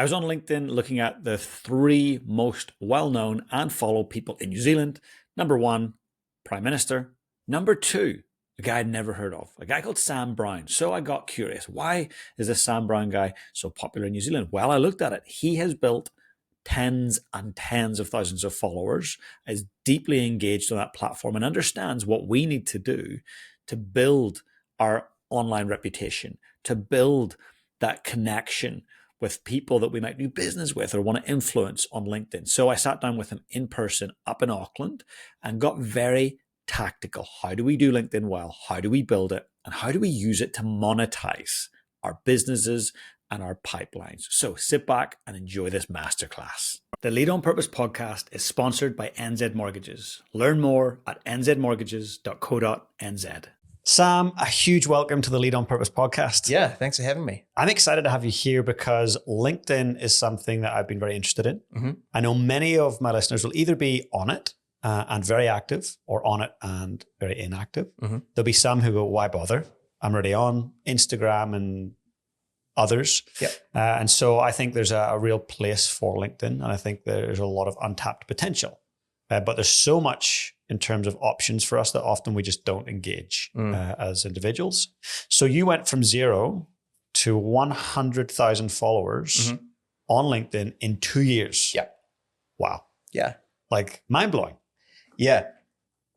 I was on LinkedIn looking at the 3 most well-known and followed people in New Zealand. Number 1, Prime Minister. Number 2, a guy I'd never heard of, a guy called Sam Browne. So I got curious. Why is this Sam Browne guy so popular in New Zealand? Well, I looked at it. He has built tens and tens of thousands of followers, is deeply engaged on that platform, and understands what we need to do to build our online reputation, to build that connection with people that we might do business with or want to influence on LinkedIn. So I sat down with him in person up in Auckland and got very tactical. How do we do LinkedIn well? How do we build it? And how do we use it to monetize our businesses and our pipelines? So sit back and enjoy this masterclass. The Lead on Purpose podcast is sponsored by NZ Mortgages. Learn more at nzmortgages.co.nz. Sam, a huge welcome to the Lead on Purpose podcast. Yeah, thanks for having me. I'm excited to have you here because LinkedIn is something that I've been very interested in. Mm-hmm. I know many of my listeners will either be on it and very active, or on it and very inactive. Mm-hmm. There'll be some who go, why bother? I'm already on Instagram and others. Yep. And so I think there's a real place for LinkedIn, and I think there's a lot of untapped potential. But there's so much in terms of options for us that often we just don't engage as individuals. So you went from 0 to 100,000 followers on LinkedIn in 2 years. Yeah. Wow. Yeah. Like mind blowing. Yeah.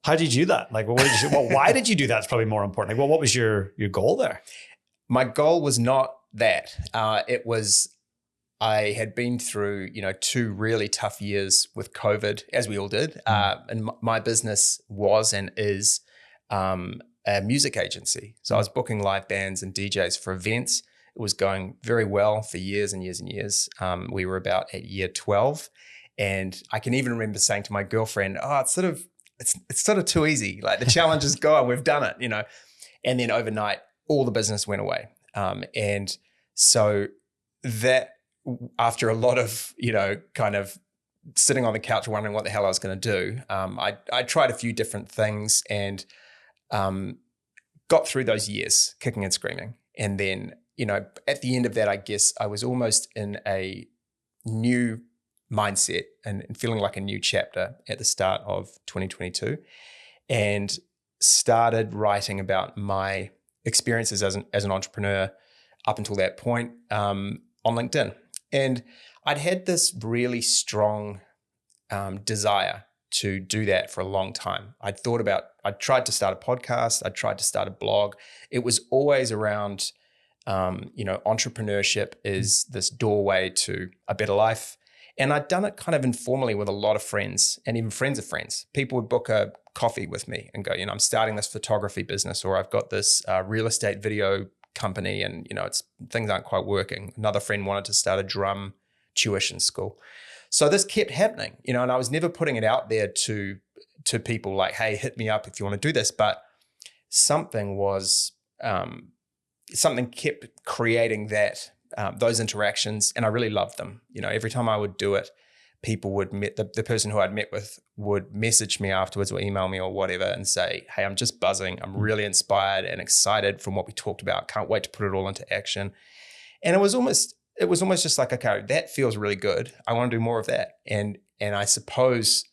How did you do that? Like, why did you do that? It's probably more important. Like, what was your goal there? My goal was not that. It was, I had been through, 2 really tough years with COVID, as we all did. And my business was and is a music agency. So I was booking live bands and DJs for events. It was going very well for years and years and years. We were about at year 12. And I can even remember saying to my girlfriend, it's sort of too easy. Like the challenge is gone. We've done it, And then overnight, all the business went away. And so that, after a lot of, kind of sitting on the couch wondering what the hell I was going to do, I tried a few different things and got through those years kicking and screaming. And then, at the end of that, I guess I was almost in a new mindset and feeling like a new chapter at the start of 2022, and started writing about my experiences as an entrepreneur up until that point on LinkedIn. And I'd had this really strong desire to do that for a long time. I tried to start a podcast. I tried to start a blog. It was always around, entrepreneurship is this doorway to a better life. And I'd done it kind of informally with a lot of friends and even friends of friends. People would book a coffee with me and go, I'm starting this photography business, or I've got this real estate video company and, things aren't quite working. Another friend wanted to start a drum tuition school. So this kept happening, and I was never putting it out there to people like, hey, hit me up if you want to do this. But something kept creating those interactions, and I really loved them. Every time I would do it, people would the person who I'd met with would message me afterwards or email me or whatever and say, hey, I'm just buzzing. I'm really inspired and excited from what we talked about. Can't wait to put it all into action. And it was almost just like, okay, that feels really good. I want to do more of that. And I suppose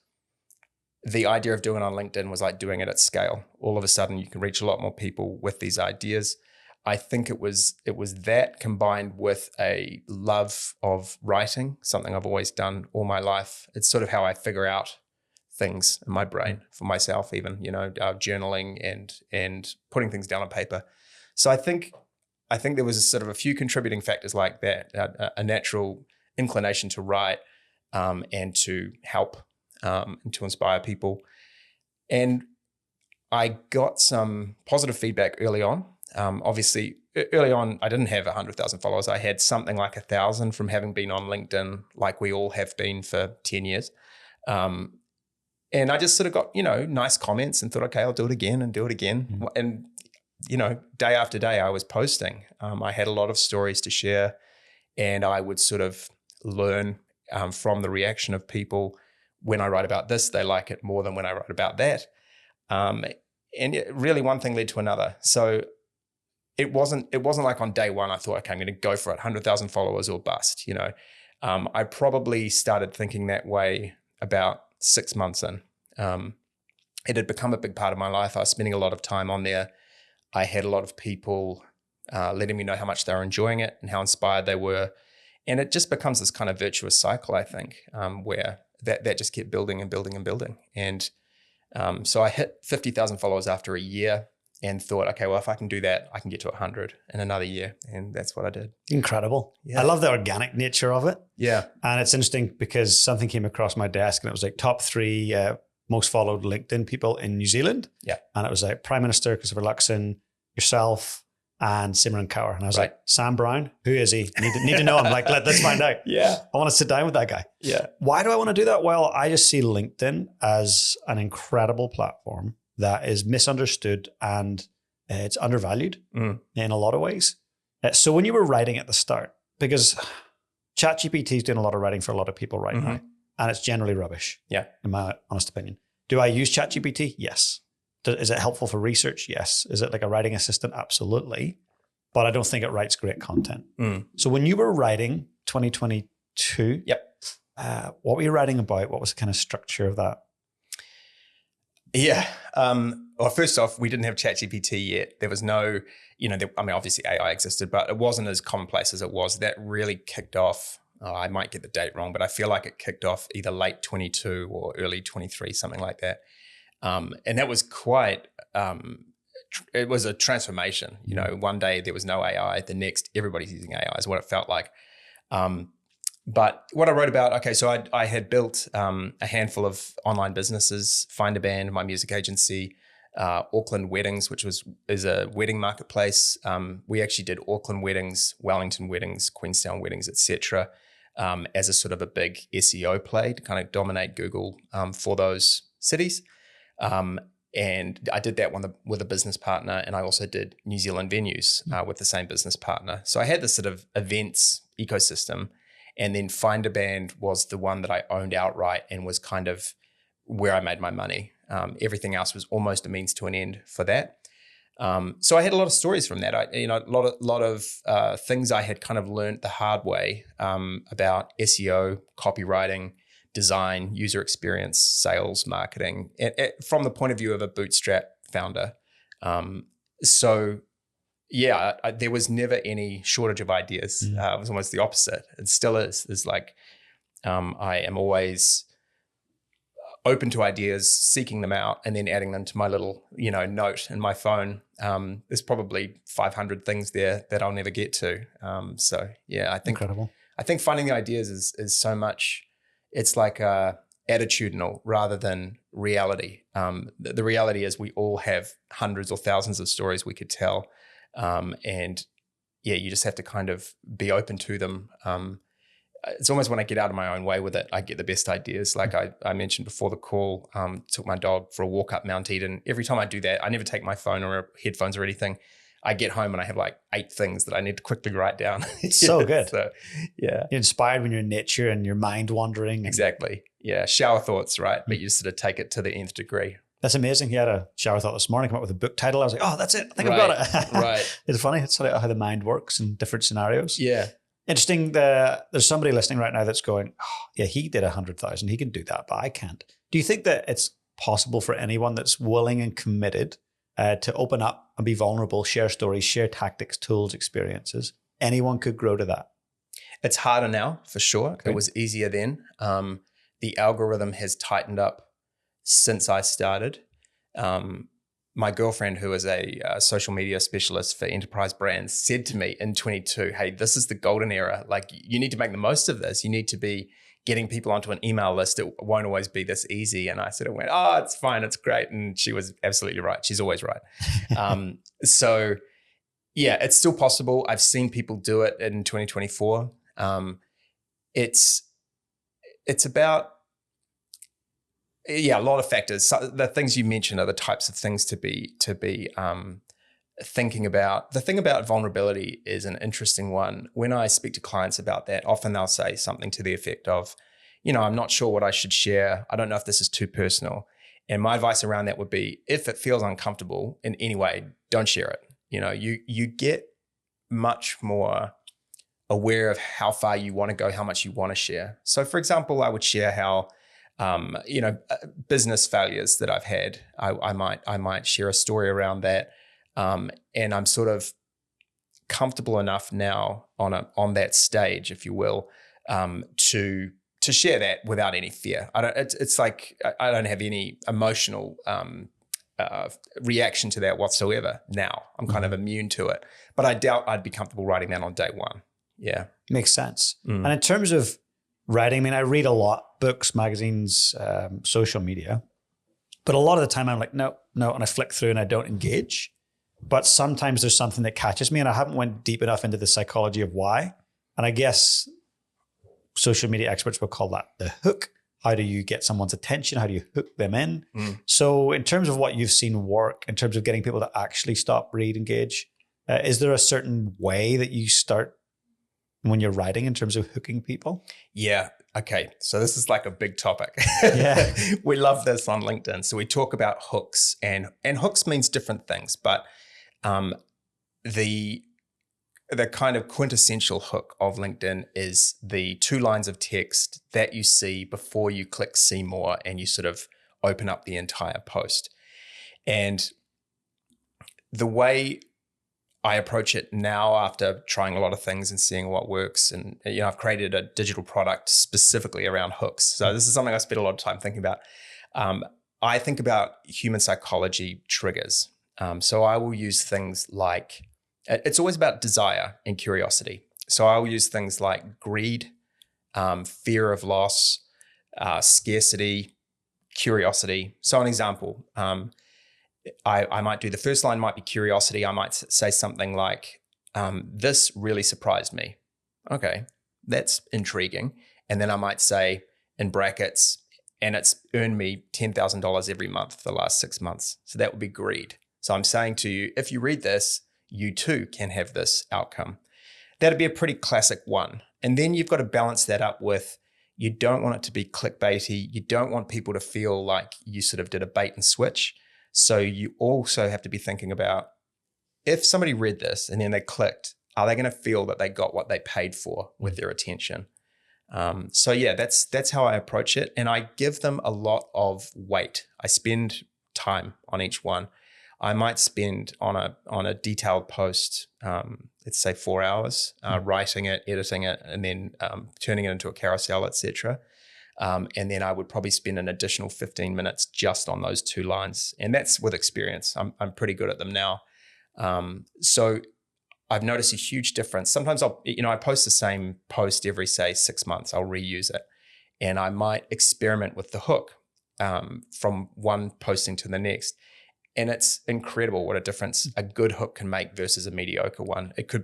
the idea of doing it on LinkedIn was like doing it at scale. All of a sudden you can reach a lot more people with these ideas. I think it was that combined with a love of writing, something I've always done all my life. It's sort of how I figure out things in my brain for myself, even, journaling and putting things down on paper. So I think there was a few contributing factors like that, a natural inclination to write and to help and to inspire people. And I got some positive feedback early on. Obviously, early on, I didn't have 100,000 followers. I had something like 1,000 from having been on LinkedIn, like we all have been for 10 years. And I just sort of got, nice comments and thought, okay, I'll do it again and do it again. Mm-hmm. And, day after day I was posting. I had a lot of stories to share, and I would sort of learn from the reaction of people. When I write about this, they like it more than when I write about that. And really one thing led to another. So it wasn't like on day one I thought, okay, I'm going to go for it, 100,000 followers or bust. I probably started thinking that way about 6 months in. It had become a big part of my life. I was spending a lot of time on there. I had a lot of people letting me know how much they were enjoying it and how inspired they were. And it just becomes this kind of virtuous cycle, I think, where that just kept building and building and building. And so I hit 50,000 followers after a year and thought, okay, well, if I can do that, I can get to 100 in another year. And that's what I did. Incredible. Yeah. I love the organic nature of it. Yeah. And it's interesting because something came across my desk and it was like top 3 most followed LinkedIn people in New Zealand. Yeah. And it was like Prime Minister Christopher Luxon, yourself, and Simran Kaur. And I was like, Sam Browne, who is he? Need to know him. Like, let's find out. Yeah. I want to sit down with that guy. Yeah. Why do I want to do that? Well, I just see LinkedIn as an incredible platform that is misunderstood and it's undervalued in a lot of ways. So when you were writing at the start, because ChatGPT is doing a lot of writing for a lot of people right now, and it's generally rubbish. Yeah. In my honest opinion. Do I use ChatGPT? Yes. Is it helpful for research? Yes. Is it like a writing assistant? Absolutely. But I don't think it writes great content. So when you were writing 2022, what were you writing about? What was the kind of structure of that? Yeah. Well, first off, we didn't have ChatGPT yet. There was no, obviously AI existed, but it wasn't as commonplace as it was. That really kicked off. I might get the date wrong, but I feel like it kicked off either late 22 or early 23, something like that. And that was quite, it was a transformation. One day there was no AI, the next everybody's using AI is what it felt like. But what I wrote about, okay, so I had built a handful of online businesses, Find a Band, my music agency, Auckland Weddings, which is a wedding marketplace. We actually did Auckland weddings, Wellington weddings, Queenstown weddings, etc., as a sort of a big SEO play to kind of dominate Google for those cities. And I did that one with a business partner, and I also did New Zealand venues with the same business partner. So I had this sort of events ecosystem, and then Find a Band was the one that I owned outright and was kind of where I made my money. Everything else was almost a means to an end for that. So I had a lot of stories from that. A lot of things I had kind of learned the hard way about SEO, copywriting, design, user experience, sales, marketing, from the point of view of a bootstrap founder. There was never any shortage of ideas. It was almost the opposite. It still is. It's like I am always open to ideas, seeking them out, and then adding them to my little, note in my phone. There's probably 500 things there that I'll never get to. I think Incredible. I think finding the ideas is so much. It's like attitudinal rather than reality. The reality is we all have hundreds or thousands of stories we could tell. You just have to kind of be open to them. It's almost when I get out of my own way with it, I get the best ideas. Like I mentioned before the call, took my dog for a walk up Mount Eden. Every time I do that, I never take my phone or headphones or anything. I get home and I have like 8 things that I need to quickly write down. It's so good. So, yeah. You're inspired when you're in nature and your mind wandering. Exactly. Yeah. Shower thoughts, right? But you just sort of take it to the nth degree. That's amazing. He had a shower thought this morning, come up with a book title. I was like, oh, that's it. I think I've got it. Right. It's funny. It's how the mind works in different scenarios. Yeah. Interesting. There's somebody listening right now that's going, oh, yeah, he did 100,000. He can do that, but I can't. Do you think that it's possible for anyone that's willing and committed to open up and be vulnerable, share stories, share tactics, tools, experiences? Anyone could grow to that. It's harder now, for sure. Okay. It was easier then. The algorithm has tightened up since I started. My girlfriend, who is a social media specialist for enterprise brands, said to me in 22, hey, this is the golden era. Like, you need to make the most of this. You need to be getting people onto an email list. It won't always be this easy. And I sort of went, oh, it's fine. It's great. And she was absolutely right. She's always right. It's still possible. I've seen people do it in 2024. It's about, a lot of factors. So the things you mentioned are the types of things to be thinking about. The thing about vulnerability is an interesting one. When I speak to clients about that, often they'll say something to the effect of, I'm not sure what I should share. I don't know if this is too personal. And my advice around that would be, if it feels uncomfortable in any way, don't share it. You get much more aware of how far you want to go, how much you want to share. So for example, I would share how, business failures that I've had. I might share a story around that. And I'm sort of comfortable enough now on that stage, if you will, to share that without any fear. It's like I don't have any emotional reaction to that whatsoever now. I'm kind of immune to it. But I doubt I'd be comfortable writing that on day one. Yeah. Makes sense. And in terms of writing, I mean, I read a lot, books, magazines, social media, but a lot of the time I'm like, no, and I flick through and I don't engage. But sometimes there's something that catches me and I haven't went deep enough into the psychology of why. And I guess social media experts will call that the hook. How do you get someone's attention? How do you hook them in? So in terms of what you've seen work, in terms of getting people to actually stop, read, engage, is there a certain way that you start when you're writing in terms of hooking people? Yeah. Okay. So this is like a big topic. Yeah. We love this on LinkedIn. So we talk about hooks, and hooks means different things, but the kind of quintessential hook of LinkedIn is the 2 lines of text that you see before you click see more and you sort of open up the entire post. And the way I approach it now, after trying a lot of things and seeing what works, and I've created a digital product specifically around hooks. So this is something I spend a lot of time thinking about. I think about human psychology triggers. So I will use things like, it's always about desire and curiosity. So I will use things like greed, fear of loss, scarcity, curiosity. So an example, I might do, the first line might be curiosity. I might say something like, this really surprised me. Okay, that's intriguing. And then I might say in brackets, and it's earned me $10,000 every month for the last 6 months. So that would be greed. So I'm saying to you, if you read this, you too can have this outcome. That'd be a pretty classic one. And then you've got to balance that up with, you don't want it to be clickbaity. You don't want people to feel like you sort of did a bait and switch. So you also have to be thinking about, if somebody read this and then they clicked, are they going to feel that they got what they paid for with their attention? So yeah, that's how I approach it. And I give them a lot of weight. I spend time on each one. I might spend on a detailed post, let's say 4 hours, writing it, editing it, and then turning it into a carousel, etc. And then I would probably spend an additional 15 minutes just on those 2 lines. And that's with experience. I'm pretty good at them now. So I've noticed a huge difference. Sometimes I post the same post every, say, 6 months. I'll reuse it. And I might experiment with the hook from one posting to the next. And it's incredible what a difference a good hook can make versus a mediocre one. You could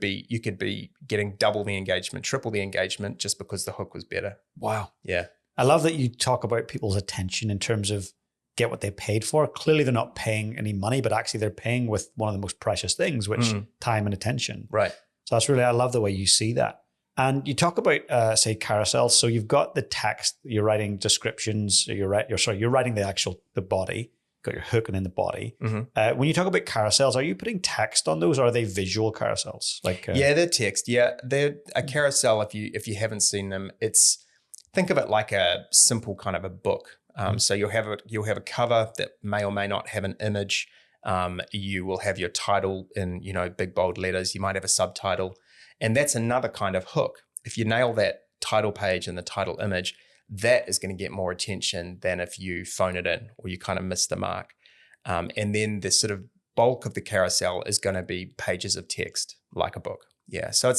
be getting double the engagement, triple the engagement just because the hook was better. Wow. Yeah. I love that you talk about people's attention in terms of get what they paid for. Clearly they're not paying any money, but actually they're paying with one of the most precious things, which time and attention. Right. So I love the way you see that. And you talk about, say, carousels. So you've got the text, you're writing descriptions, you're writing the body, got your hook and in the body. When you talk about carousels, are you putting text on those, or are they visual carousels? Yeah, they're text. Yeah, they're a carousel. If you haven't seen them, think of it like a simple kind of a book. So you'll have a cover that may or may not have an image. You will have your title in big bold letters. You might have a subtitle, and that's another kind of hook. If you nail that title page and the title image, that is going to get more attention than if you phone it in or you kind of miss the mark. And then the sort of bulk of the carousel is going to be pages of text, like a book. Yeah. So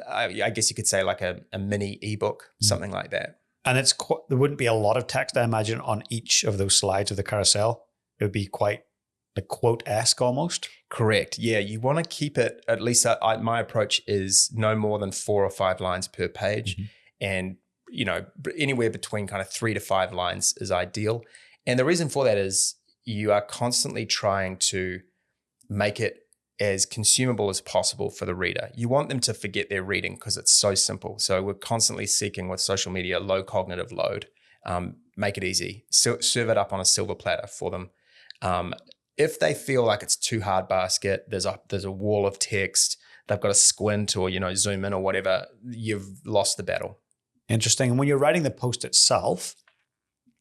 I guess you could say like a mini ebook, something like that. And there wouldn't be a lot of text, I imagine, on each of those slides of the carousel. It would be quite like quote-esque almost. Correct. Yeah. You want to keep it, at least my approach is no more than 4 or 5 lines per page. And anywhere between kind of 3 to 5 lines is ideal. And the reason for that is you are constantly trying to make it as consumable as possible for the reader. You want them to forget their reading because it's so simple. So we're constantly seeking with social media low cognitive load. Make it easy. Serve it up on a silver platter for them. If they feel like it's too hard basket, there's a wall of text, they've got to squint or, zoom in or whatever, you've lost the battle. Interesting. And when you're writing the post itself,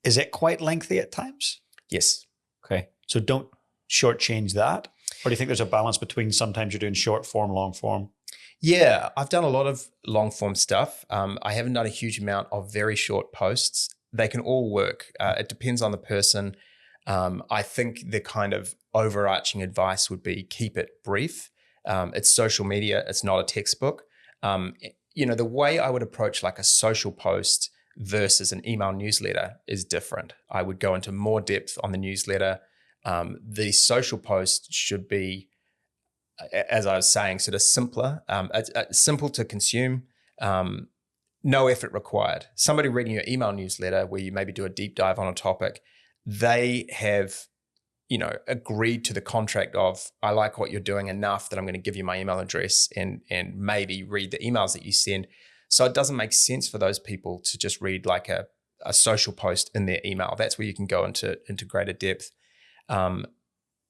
is it quite lengthy at times? Yes. Okay. So don't shortchange that. Or do you think there's a balance between sometimes you're doing short form, long form? Yeah, I've done a lot of long form stuff. I haven't done a huge amount of very short posts. They can all work. It depends on the person. I think the kind of overarching advice would be keep it brief. It's social media. It's not a textbook. The way I would approach like a social post versus an email newsletter is different. I would go into more depth on the newsletter. The social post should be, as I was saying, sort of simpler, simple to consume, no effort required. Somebody reading your email newsletter where you maybe do a deep dive on a topic, they have, agreed to the contract of, I like what you're doing enough that I'm going to give you my email address and maybe read the emails that you send. So it doesn't make sense for those people to just read like a social post in their email. That's where you can go into greater depth.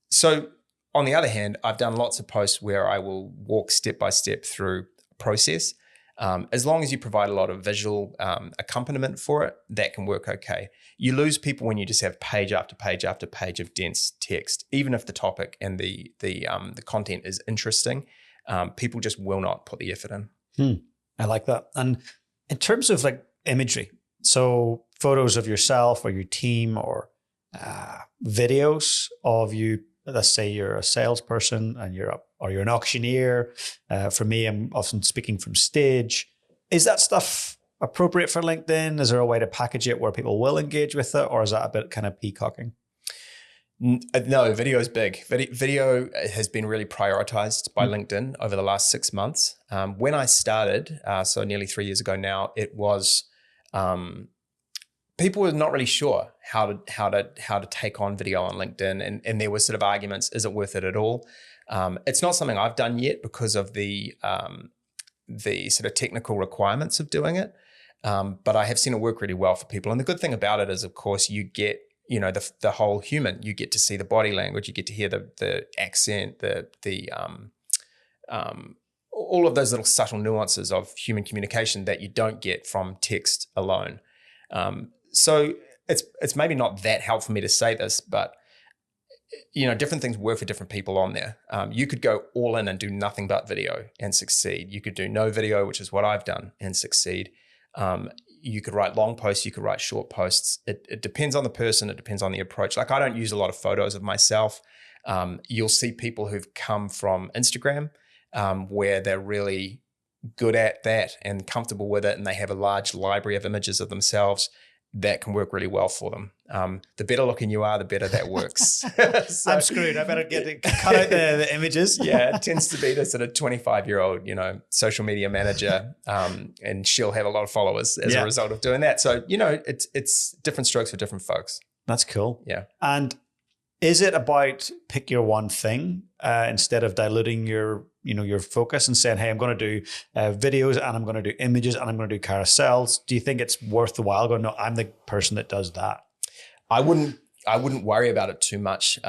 So on the other hand, I've done lots of posts where I will walk step by step through a process. As long as you provide a lot of visual accompaniment for it, that can work okay. You lose people when you just have page after page after page of dense text. Even if the topic and the content is interesting, people just will not put the effort in. I like that. And in terms of like imagery, so photos of yourself or your team or videos of you, let's say you're a salesperson and you're an auctioneer. For me, I'm often speaking from stage. Is that stuff appropriate for LinkedIn? Is there a way to package it where people will engage with it? Or is that a bit kind of peacocking? No, video is big. Video has been really prioritized by LinkedIn over the last 6 months. When I started, so nearly 3 years ago now, it was people were not really sure how to take on video on LinkedIn, and there were sort of arguments: is it worth it at all? It's not something I've done yet because of the sort of technical requirements of doing it, but I have seen it work really well for people. And the good thing about it is, of course, you get the whole human. You get to see the body language. You get to hear the accent, all of those little subtle nuances of human communication that you don't get from text alone. So it's maybe not that helpful for me to say this, but different things work for different people on there. You could go all in and do nothing but video and succeed. You could do no video, which is what I've done, and succeed. You could write long posts, you could write short posts. It depends on the person, it depends on the approach. Like, I don't use a lot of photos of myself. You'll see people who've come from Instagram, where they're really good at that and comfortable with it, and they have a large library of images of themselves. That can work really well for them. The better looking you are, the better that works. So, I'm screwed. I better cut out the images. Yeah, it tends to be the sort of 25-year-old, social media manager, and she'll have a lot of followers as a result of doing that. So, it's different strokes for different folks. That's cool. Yeah. And is it about pick your one thing instead of diluting your focus and saying, hey, I'm going to do videos and I'm going to do images and I'm going to do carousels? Do you think it's worthwhile going, no, I'm the person that does that? I wouldn't worry about it too much.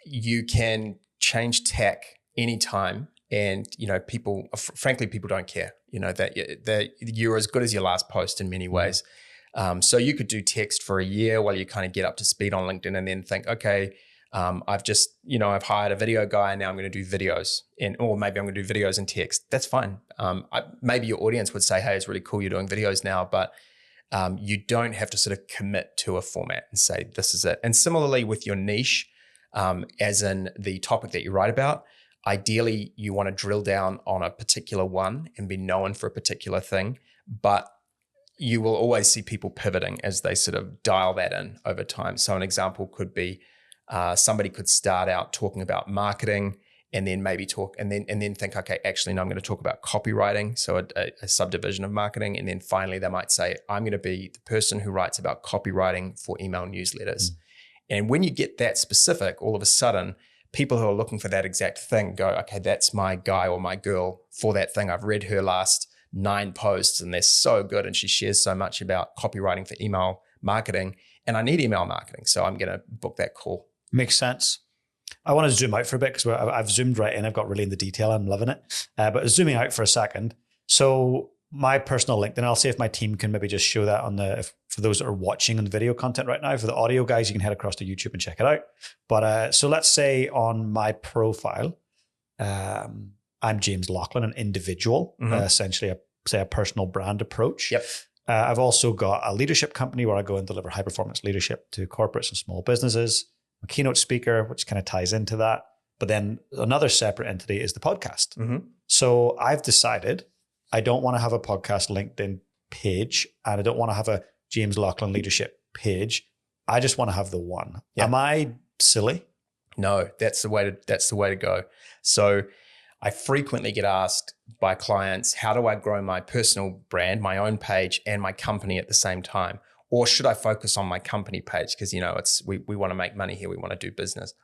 You can change tack anytime, and people don't care. That you're as good as your last post in many ways. So you could do text for a year while you kind of get up to speed on LinkedIn, and then think, okay, I've hired a video guy, and now I'm going to do videos, or maybe I'm going to do videos and text. That's fine. Maybe your audience would say, hey, it's really cool you're doing videos now, but you don't have to sort of commit to a format and say, this is it. And similarly with your niche, as in the topic that you write about, ideally you want to drill down on a particular one and be known for a particular thing, but you will always see people pivoting as they sort of dial that in over time. So an example could be, somebody could start out talking about marketing and then maybe then think, okay, actually, no, I'm going to talk about copywriting. So a subdivision of marketing. And then finally they might say, I'm going to be the person who writes about copywriting for email newsletters. And when you get that specific, all of a sudden, people who are looking for that exact thing go, okay, that's my guy or my girl for that thing. I've read her last 9 posts and they're so good, and she shares so much about copywriting for email marketing, and I need email marketing. So I'm going to book that call. Makes sense. I want to zoom out for a bit because I've zoomed right in. I've got really into detail. I'm loving it. But zooming out for a second. So my personal LinkedIn, I'll see if my team can maybe just show that on for those that are watching on the video content right now. For the audio guys, you can head across to YouTube and check it out. But so let's say on my profile, I'm James Laughlin, an individual, essentially a personal brand approach. Yep. I've also got a leadership company where I go and deliver high performance leadership to corporates and small businesses. I'm a keynote speaker, which kind of ties into that. But then another separate entity is the podcast. So I've decided I don't want to have a podcast LinkedIn page, and I don't want to have a James Laughlin leadership page. I just want to have the one. Yep. Am I silly? No, that's the way to go. So I frequently get asked by clients, how do I grow my personal brand, my own page, and my company at the same time? Or should I focus on my company page? Because, we want to make money here. We want to do business.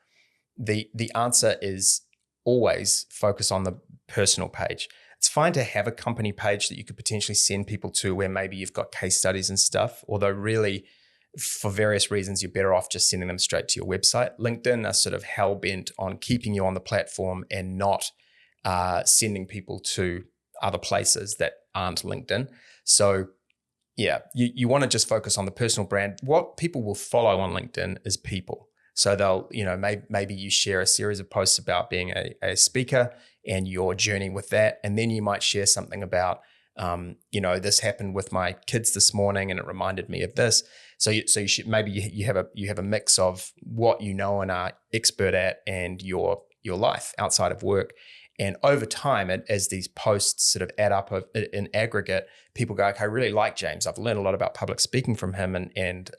The answer is always focus on the personal page. It's fine to have a company page that you could potentially send people to where maybe you've got case studies and stuff, although really for various reasons, you're better off just sending them straight to your website. LinkedIn are sort of hell-bent on keeping you on the platform and not sending people to other places that aren't LinkedIn. So yeah, you want to just focus on the personal brand. What people will follow on LinkedIn is people. So they'll, maybe you share a series of posts about being a speaker and your journey with that. And then you might share something about, this happened with my kids this morning and it reminded me of this. So you should, maybe you have a mix of what you know and are expert at and your life outside of work. And over time, as these posts sort of add up in aggregate, people go, okay, I really like James. I've learned a lot about public speaking from him and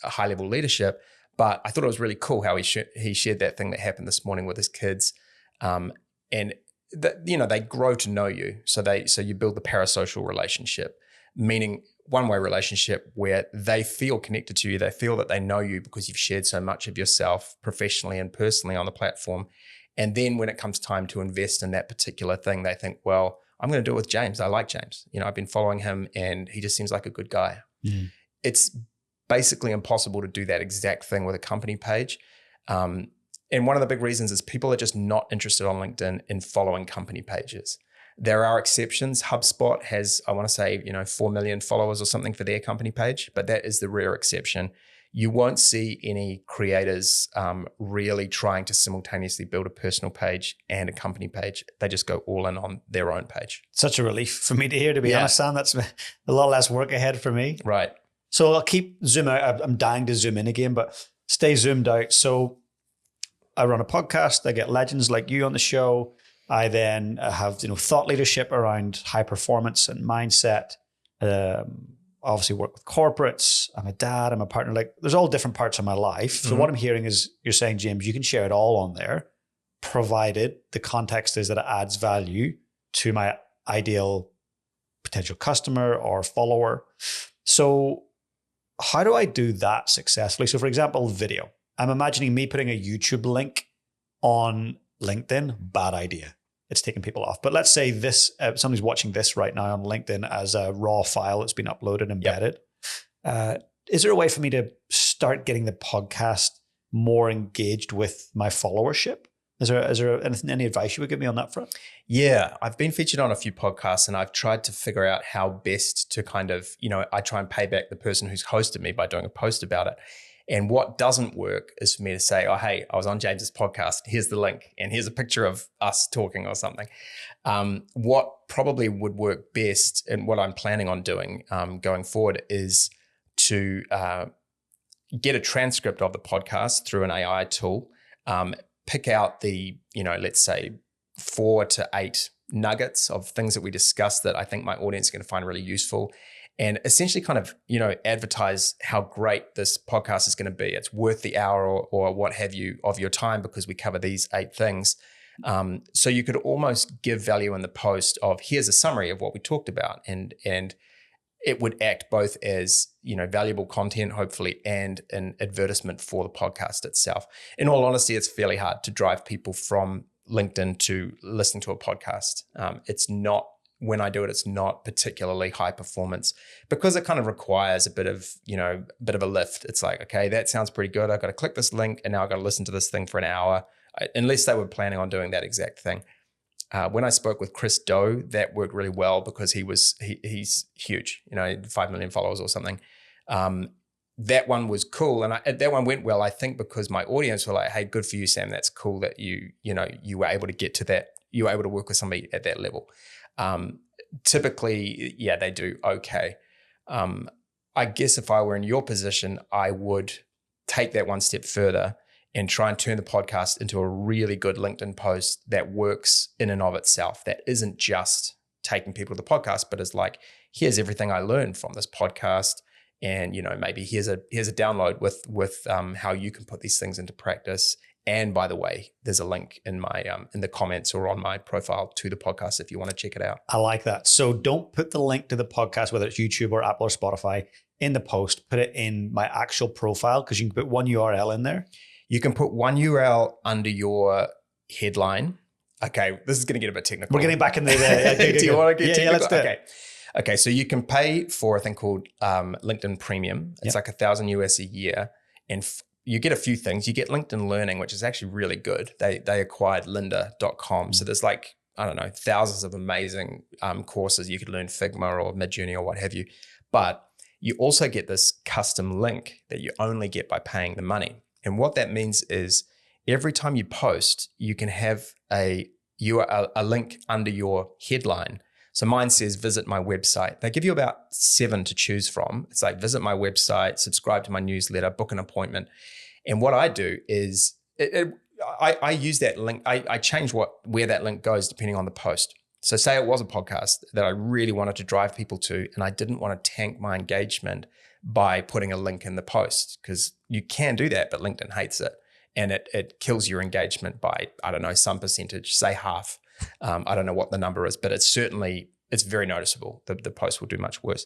high level leadership. But I thought it was really cool how he shared that thing that happened this morning with his kids, and they grow to know you. So you build the parasocial relationship, meaning one-way relationship where they feel connected to you. They feel that they know you because you've shared so much of yourself professionally and personally on the platform. And then when it comes time to invest in that particular thing, they think, well, I'm going to do it with James. I like James. I've been following him and he just seems like a good guy. Mm. It's basically impossible to do that exact thing with a company page. And one of the big reasons is people are just not interested on LinkedIn in following company pages. There are exceptions. HubSpot has, I want to say, 4 million followers or something for their company page, but that is the rare exception. You won't see any creators really trying to simultaneously build a personal page and a company page. They just go all in on their own page. Such a relief for me to hear, to be honest, Sam. That's a lot less work ahead for me. Right. So I'll keep zoom out. I'm dying to zoom in again, but stay zoomed out. So I run a podcast. I get legends like you on the show. I then have thought leadership around high performance and mindset. Obviously work with corporates. I'm a dad. I'm a partner. Like there's all different parts of my life. So what I'm hearing is you're saying, James, you can share it all on there, provided the context is that it adds value to my ideal potential customer or follower. So how do I do that successfully? So for example, video. I'm imagining me putting a YouTube link on LinkedIn. Bad idea. It's taking people off. But let's say this, somebody's watching this right now on LinkedIn as a raw file that's been uploaded, embedded. Yep. Is there a way for me to start getting the podcast more engaged with my followership? Is there any advice you would give me on that front? Yeah, I've been featured on a few podcasts and I've tried to figure out how best to kind of, I try and pay back the person who's hosted me by doing a post about it. And what doesn't work is for me to say, oh, hey, I was on James's podcast. Here's the link and here's a picture of us talking or something. What probably would work best and what I'm planning on doing going forward is to get a transcript of the podcast through an AI tool, pick out the, let's say 4 to 8 nuggets of things that we discussed that I think my audience is going to find really useful. And essentially kind of, advertise how great this podcast is going to be. It's worth the hour or what have you of your time because we cover these 8 things. So you could almost give value in the post of here's a summary of what we talked about. And it would act both as, valuable content, hopefully, and an advertisement for the podcast itself. In all honesty, it's fairly hard to drive people from LinkedIn to listening to a podcast. When I do it, it's not particularly high performance because it kind of requires a bit of a lift. It's like, okay, that sounds pretty good. I've got to click this link and now I've got to listen to this thing for an hour. unless they were planning on doing that exact thing. When I spoke with Chris Do, that worked really well because he's huge, 5 million followers or something. That one was cool, and that one went well. I think because my audience were like, "Hey, good for you, Sam. That's cool that you were able to get to that. You were able to work with somebody at that level." Typically, yeah, they do okay. I guess if I were in your position, I would take that one step further and try and turn the podcast into a really good LinkedIn post that works in and of itself. That isn't just taking people to the podcast, but is like, here's everything I learned from this podcast. And, maybe here's a download with how you can put these things into practice. And by the way, there's a link in my in the comments or on my profile to the podcast if you want to check it out. I like that. So don't put the link to the podcast, whether it's YouTube or Apple or Spotify, in the post. Put it in my actual profile, because you can put one URL in there. You can put one URL under your headline. Okay, this is going to get a bit technical. We're getting back into the... Do you want to get technical? Yeah, let's do it. Okay, so you can pay for a thing called LinkedIn Premium. It's like $1,000 US a year. And you get a few things. You get LinkedIn Learning, which is actually really good. They acquired lynda.com. So there's thousands of amazing courses. You could learn Figma or Midjourney or what have you. But you also get this custom link that you only get by paying the money. And what that means is every time you post, you can have a link under your headline. So mine says, visit my website. They give you about 7 to choose from. It's like, visit my website, subscribe to my newsletter, book an appointment. And what I do is I use that link. I change where that link goes depending on the post. So say it was a podcast that I really wanted to drive people to, and I didn't want to tank my engagement by putting a link in the post, because you can do that, but LinkedIn hates it. And it kills your engagement by, I don't know, some percentage, say half. I don't know what the number is, but it's very noticeable. The post will do much worse.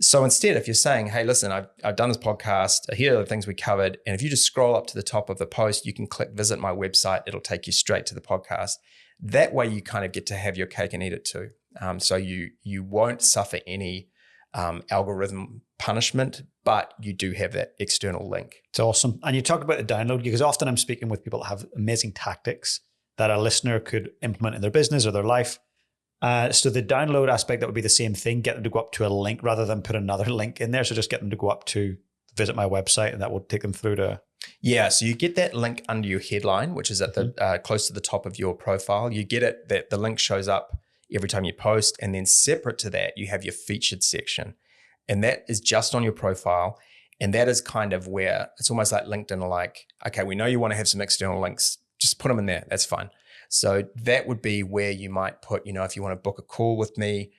So instead, if you're saying, hey, listen, I've done this podcast, here are the things we covered. And if you just scroll up to the top of the post, you can click visit my website. It'll take you straight to the podcast. That way you kind of get to have your cake and eat it too. So you won't suffer any algorithm punishment, but you do have that external link. It's awesome. And you talked about the download, because often I'm speaking with people that have amazing tactics that a listener could implement in their business or their life. So the download aspect, that would be the same thing, get them to go up to a link rather than put another link in there. So just get them to go up to visit my website, and that will take them through to... Yeah, so you get that link under your headline, which is at the close to the top of your profile. You get it, that the link shows up every time you post, and then separate to that, you have your featured section. And that is just on your profile. And that is kind of where it's almost like LinkedIn are like, okay, we know you want to have some external links, just put them in there. That's fine. So that would be where you might put, if you want to book a call with me,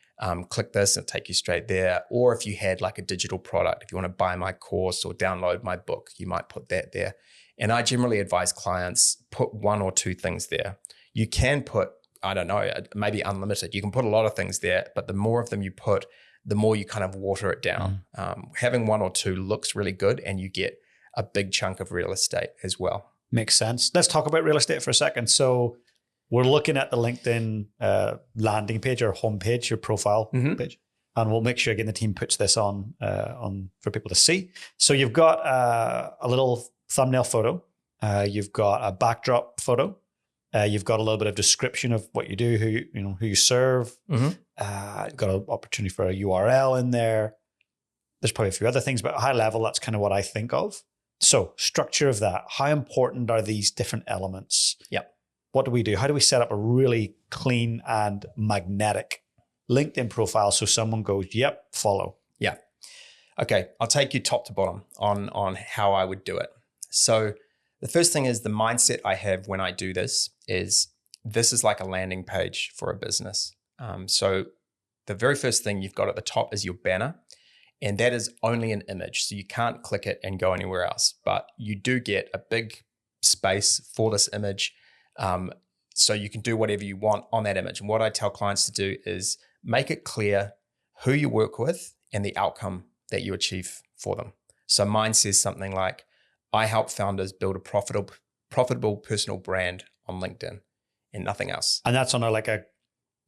click this and take you straight there. Or if you had like a digital product, if you want to buy my course or download my book, you might put that there. And I generally advise clients, put 1 or 2 things there. You can put, I don't know, maybe unlimited. You can put a lot of things there, but the more of them you put, the more you kind of water it down. Having 1 or 2 looks really good, and you get a big chunk of real estate as well. Makes sense. Let's talk about real estate for a second. So we're looking at the LinkedIn landing page or homepage, your profile page, and we'll make sure again the team puts this on for people to see. So you've got a little thumbnail photo, you've got a backdrop photo, you've got a little bit of description of what you do, who you serve. You've got an opportunity for a URL in there. There's probably a few other things, but at a high level, that's kind of what I think of. So structure of that. How important are these different elements? Yep. What do we do? How do we set up a really clean and magnetic LinkedIn profile so someone goes, yep, follow? Yeah. Okay, I'll take you top to bottom on how I would do it. So the first thing is the mindset I have when I do this is like a landing page for a business. So the very first thing you've got at the top is your banner, and that is only an image. So you can't click it and go anywhere else, but you do get a big space for this image. So you can do whatever you want on that image. And what I tell clients to do is make it clear who you work with and the outcome that you achieve for them. So mine says something like, I help founders build a profitable personal brand on LinkedIn, and nothing else. And that's on a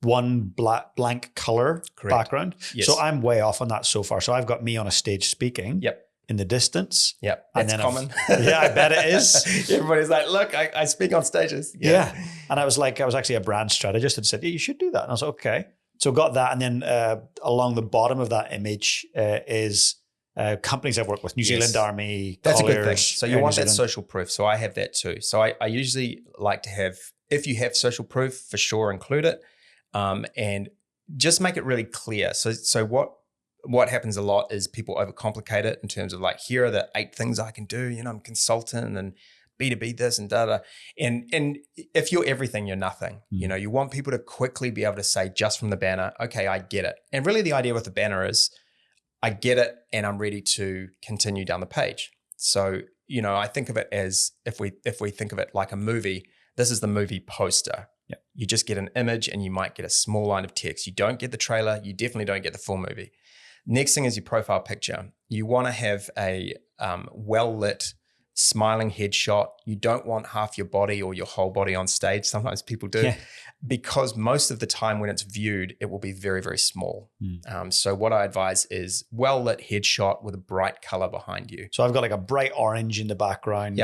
one blank color Correct. background. Yes. So I'm way off on that so far. So I've got me on a stage speaking. Yep. in the distance. Yep, And that's then common. Yeah, I bet it is. Everybody's like, look, I speak on stages. Yeah. And I was actually a brand strategist and said, yeah, you should do that. And I was like, okay. So got that. And then along the bottom of that image is companies I've worked with, New Zealand Army, That's Colliers, a good thing. So you Air want New that Zealand. social proof. So I have that too. So I usually like to have, if you have social proof, for sure include it, and just make it really clear. So what happens a lot is people overcomplicate it in terms of like, here are the 8 things I can do. I'm a consultant and B2B this and da. And if you're everything, you're nothing. You want people to quickly be able to say just from the banner, okay, I get it. And really the idea with the banner is, I get it and I'm ready to continue down the page. So, I think of it as, if we think of it like a movie, this is the movie poster. Yeah. You just get an image and you might get a small line of text. You don't get the trailer. You definitely don't get the full movie. Next thing is your profile picture. You want to have a well-lit, smiling headshot. You don't want half your body or your whole body on stage. Sometimes people do, because most of the time when it's viewed, it will be very, very small. So what I advise is well-lit headshot with a bright color behind you. So I've got like a bright orange in the background,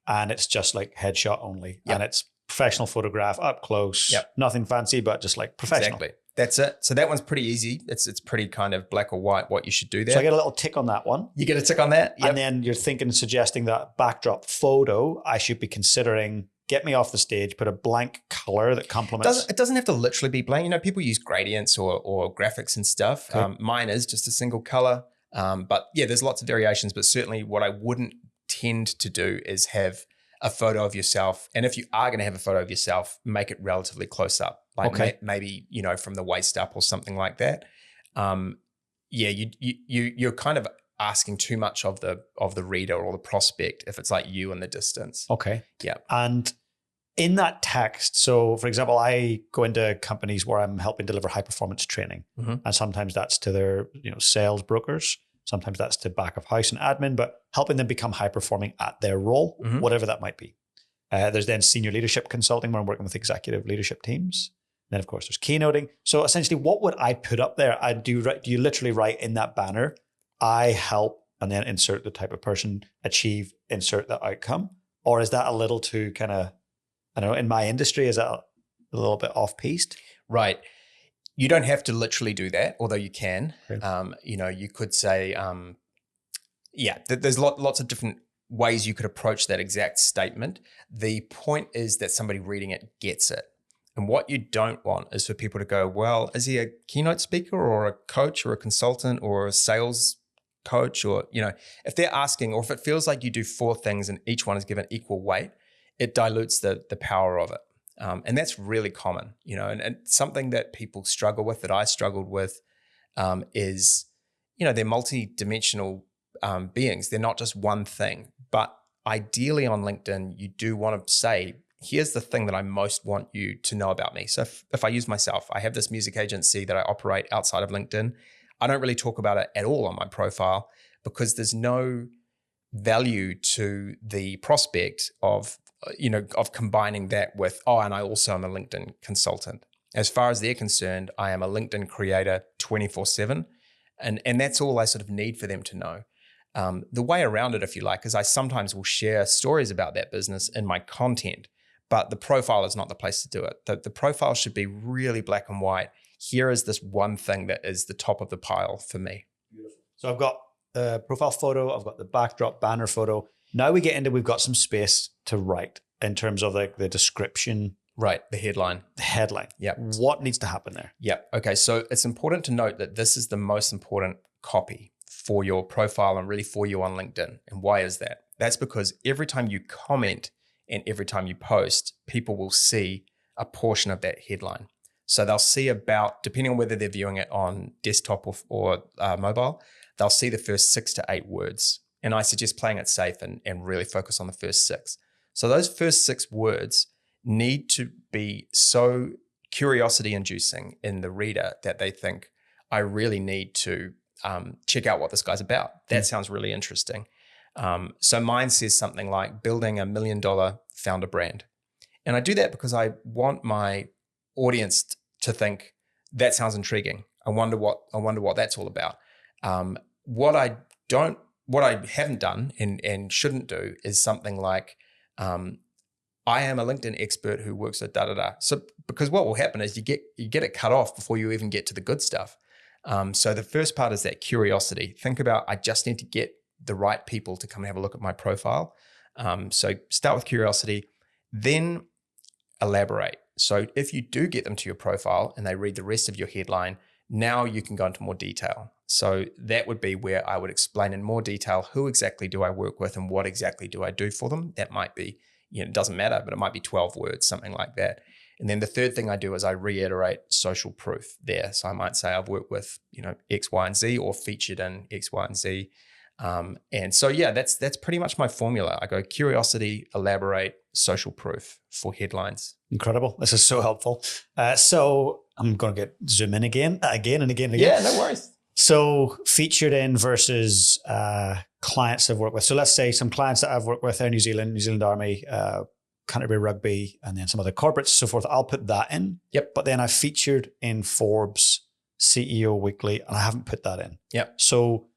and it's just like headshot only, and it's professional photograph up close, nothing fancy, but just like professional. Exactly. That's it. So that one's pretty easy. It's pretty kind of black or white what you should do there. So I get a little tick on that one. You get a tick on that. And then you're suggesting that backdrop photo, I should be considering, get me off the stage, put a blank color that complements. It doesn't have to literally be blank. People use gradients or graphics and stuff. Okay. Mine is just a single color. But yeah, there's lots of variations, but certainly what I wouldn't tend to do is have a photo of yourself. And if you are going to have a photo of yourself, make it relatively close up. Like maybe, from the waist up or something like that. You're kind of asking too much of the reader or the prospect if it's like you in the distance. Okay. Yeah. And in that text, so for example, I go into companies where I'm helping deliver high performance training. And sometimes that's to their, sales brokers. Sometimes that's to back of house and admin, but helping them become high performing at their role, whatever that might be. There's then senior leadership consulting where I'm working with executive leadership teams. And then of course there's keynoting. So essentially what would I put up there? Do you literally write in that banner, I help, and then insert the type of person, achieve, insert the outcome? Or is that a little too kind of, I don't know, in my industry, is that a little bit off-piste? Right. You don't have to literally do that, although you can. Okay. You could say, there's lots of different ways you could approach that exact statement. The point is that somebody reading it gets it. And what you don't want is for people to go, well, is he a keynote speaker or a coach or a consultant or a sales coach? Or, if they're asking, or if it feels like you do 4 things and each one is given equal weight, it dilutes the power of it. And that's really common, and something that people struggle with, that I struggled with, is, they're multi-dimensional beings. They're not just one thing. But ideally on LinkedIn, you do want to say, here's the thing that I most want you to know about me. So if I use myself, I have this music agency that I operate outside of LinkedIn. I don't really talk about it at all on my profile because there's no value to the prospect of combining that with, and I also am a LinkedIn consultant. As far as they're concerned, I am a LinkedIn creator 24/7. And that's all I sort of need for them to know. The way around it, if you like, is I sometimes will share stories about that business in my content, but the profile is not the place to do it. The profile should be really black and white. Here is this one thing that is the top of the pile for me. Beautiful. So I've got the profile photo, I've got the backdrop banner photo. Now we've got some space to write in terms of like the description. Right, the headline. The headline. Yeah. What needs to happen there? Yeah. Okay, so it's important to note that this is the most important copy for your profile and really for you on LinkedIn. And why is that? That's because every time you comment and every time you post, people will see a portion of that headline. So they'll see about, depending on whether they're viewing it on desktop or mobile, they'll see the first 6 to 8 words. And I suggest playing it safe and really focus on the first 6. So those first 6 words need to be so curiosity inducing in the reader that they think, I really need to check out what this guy's about. That sounds really interesting. So mine says something like building $1 million founder brand. And I do that because I want my audience to think that sounds intriguing. I wonder what that's all about. What I don't what I haven't done and shouldn't do is something like, I am a LinkedIn expert who works at da-da-da. So because what will happen is you get it cut off before you even get to the good stuff. So the first part is that curiosity. Think about, I just need to get the right people to come and have a look at my profile. So start with curiosity, then elaborate. So if you do get them to your profile and they read the rest of your headline, now you can go into more detail. So that would be where I would explain in more detail, who exactly do I work with and what exactly do I do for them? That might be, it doesn't matter, but it might be 12 words, something like that. And then the third thing I do is I reiterate social proof there. So I might say I've worked with, X, Y, and Z, or featured in X, Y, and Z. And so, yeah, that's pretty much my formula. I go curiosity, elaborate, social proof for headlines. Incredible. This is so helpful. So I'm going to zoom in again. Yeah, no worries. So featured in versus clients I've worked with. So let's say some clients that I've worked with are New Zealand Army, Canterbury Rugby, and then some other corporates, so forth. I'll put that in. Yep. But then I featured in Forbes CEO Weekly, and I haven't put that in. Yep. So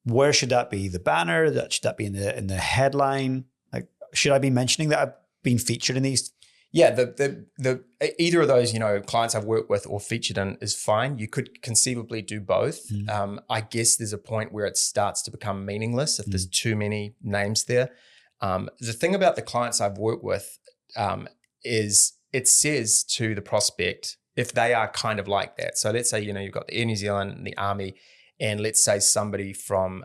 where should that be? The banner? Should that be in the headline? Like, should I be mentioning that I've been featured in these? Yeah, the either of those, clients I've worked with or featured in is fine. You could conceivably do both. I guess there's a point where it starts to become meaningless if there's too many names there. The thing about the clients I've worked with is it says to the prospect, if they are kind of like that. So let's say, you've got the Air New Zealand and the Army, and let's say somebody from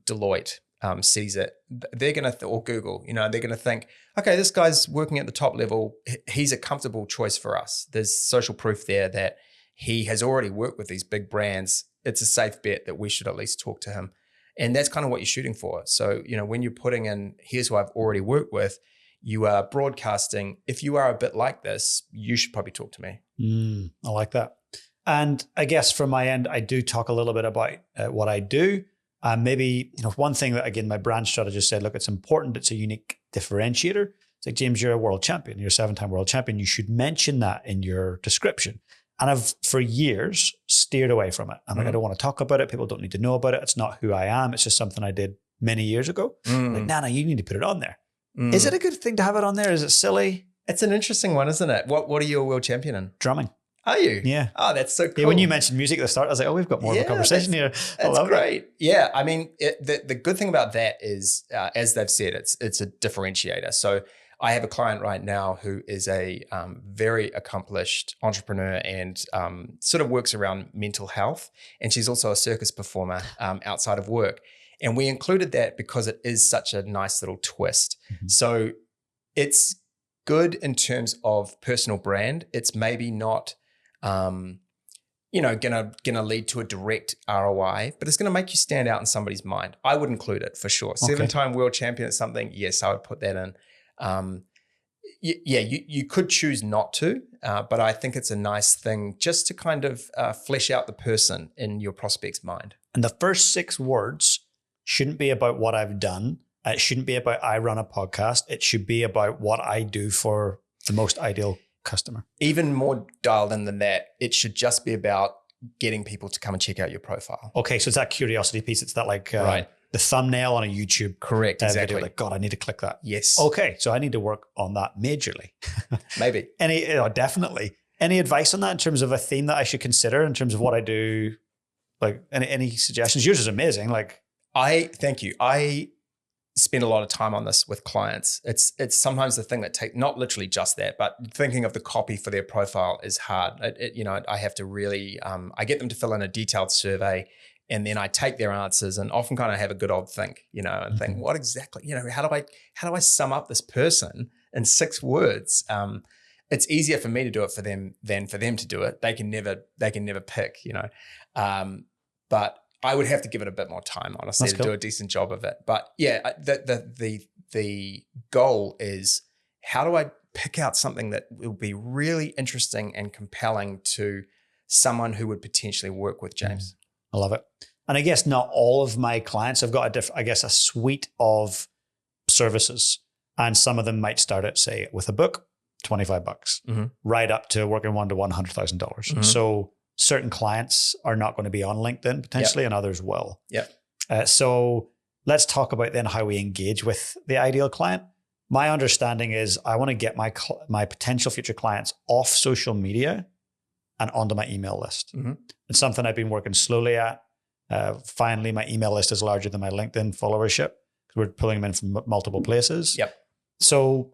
Deloitte sees it, they're going to, or Google, they're going to think, okay, this guy's working at the top level. He's a comfortable choice for us. There's social proof there that he has already worked with these big brands. It's a safe bet that we should at least talk to him. And that's kind of what you're shooting for. So, when you're putting in, here's who I've already worked with, you are broadcasting, if you are a bit like this, you should probably talk to me. I like that. And I guess from my end, I do talk a little bit about what I do. Maybe, one thing that, again, my brand strategist said, look, it's important. It's a unique differentiator. It's like, James, you're a world champion. You're a 7-time world champion. You should mention that in your description. And I've, for years, steered away from it. I'm like, I don't want to talk about it. People don't need to know about it. It's not who I am. It's just something I did many years ago. Like, Nana, you need to put it on there. Is it a good thing to have it on there? Is it silly? It's an interesting one, isn't it? What are you a world champion in? Drumming. Are you? Yeah. Oh, that's so cool. Yeah, when you mentioned music at the start, I was like, oh, we've got more of a conversation here. That's great. Yeah. I mean, the good thing about that is, as they've said, it's a differentiator. So I have a client right now who is a very accomplished entrepreneur and sort of works around mental health. And she's also a circus performer outside of work. And we included that because it is such a nice little twist. So it's good in terms of personal brand. It's maybe not gonna lead to a direct ROI, but it's gonna make you stand out in somebody's mind. I would include it for sure. 7-time world champion at something, yes, I would put that in. You could choose not to, but I think it's a nice thing just to kind of flesh out the person in your prospect's mind. And the first 6 words shouldn't be about what I've done. It shouldn't be about I run a podcast. It should be about what I do for the most ideal customer. Even more dialed in than that, it should just be about getting people to come and check out your profile. Okay, so it's that curiosity piece. It's that right. The thumbnail on a YouTube correct exactly video. Like, God, I need to click that. Yes. Okay, so I need to work on that majorly. Maybe. Definitely. Any advice on that in terms of a theme that I should consider in terms of what I do? Like any suggestions? Yours is amazing. Thank you. I spend a lot of time on this with clients. It's sometimes the thing that not literally just that, but thinking of the copy for their profile is hard. I have to really, I get them to fill in a detailed survey, and then I take their answers and often kind of have a good old think, and think, what exactly, how do I sum up this person in 6 words? It's easier for me to do it for them than for them to do it. They can never pick, but I would have to give it a bit more time, honestly, to do a decent job of it. But yeah, the goal is, how do I pick out something that will be really interesting and compelling to someone who would potentially work with James? I love it. And I guess not all of my clients have got a suite of services, and some of them might start at, say, with a book, $25, right up to working one-to-one $100,000. So certain clients are not going to be on LinkedIn potentially, and others will. Yep. So let's talk about then how we engage with the ideal client. My understanding is I want to get my potential future clients off social media and onto my email list. Mm-hmm. It's something I've been working slowly at. Finally, my email list is larger than my LinkedIn followership because we're pulling them in from multiple places. Yep. So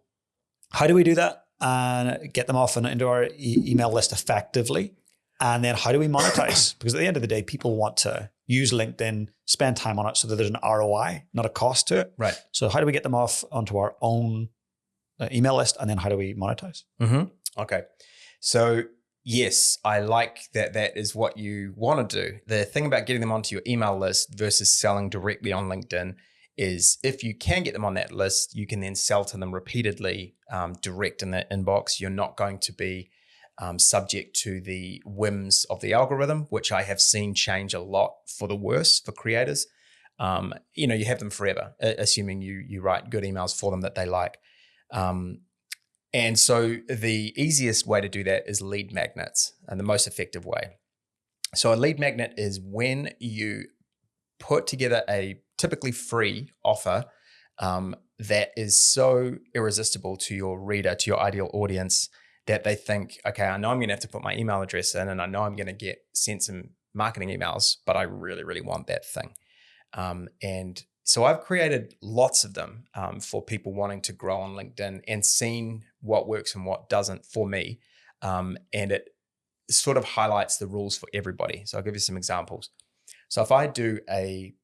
how do we do that and get them off and into our email list effectively? And then how do we monetize? Because at the end of the day, people want to use LinkedIn, spend time on it so that there's an ROI, not a cost to it. Right. So how do we get them off onto our own email list? And then how do we monetize? Mm-hmm. Okay. So yes, I like that that is what you want to do. The thing about getting them onto your email list versus selling directly on LinkedIn is if you can get them on that list, you can then sell to them repeatedly direct in their inbox. You're not going to be subject to the whims of the algorithm, which I have seen change a lot for the worse for creators. You have them forever, assuming you write good emails for them that they like. And so the easiest way to do that is lead magnets, and the most effective way. So a lead magnet is when you put together a typically free offer that is so irresistible to your reader, to your ideal audience, that they think, okay, I know I'm going to have to put my email address in, and I know I'm going to get sent some marketing emails, but I really, really want that thing. And so I've created lots of them for people wanting to grow on LinkedIn and seen what works and what doesn't for me. And it sort of highlights the rules for everybody. So I'll give you some examples. So if I do a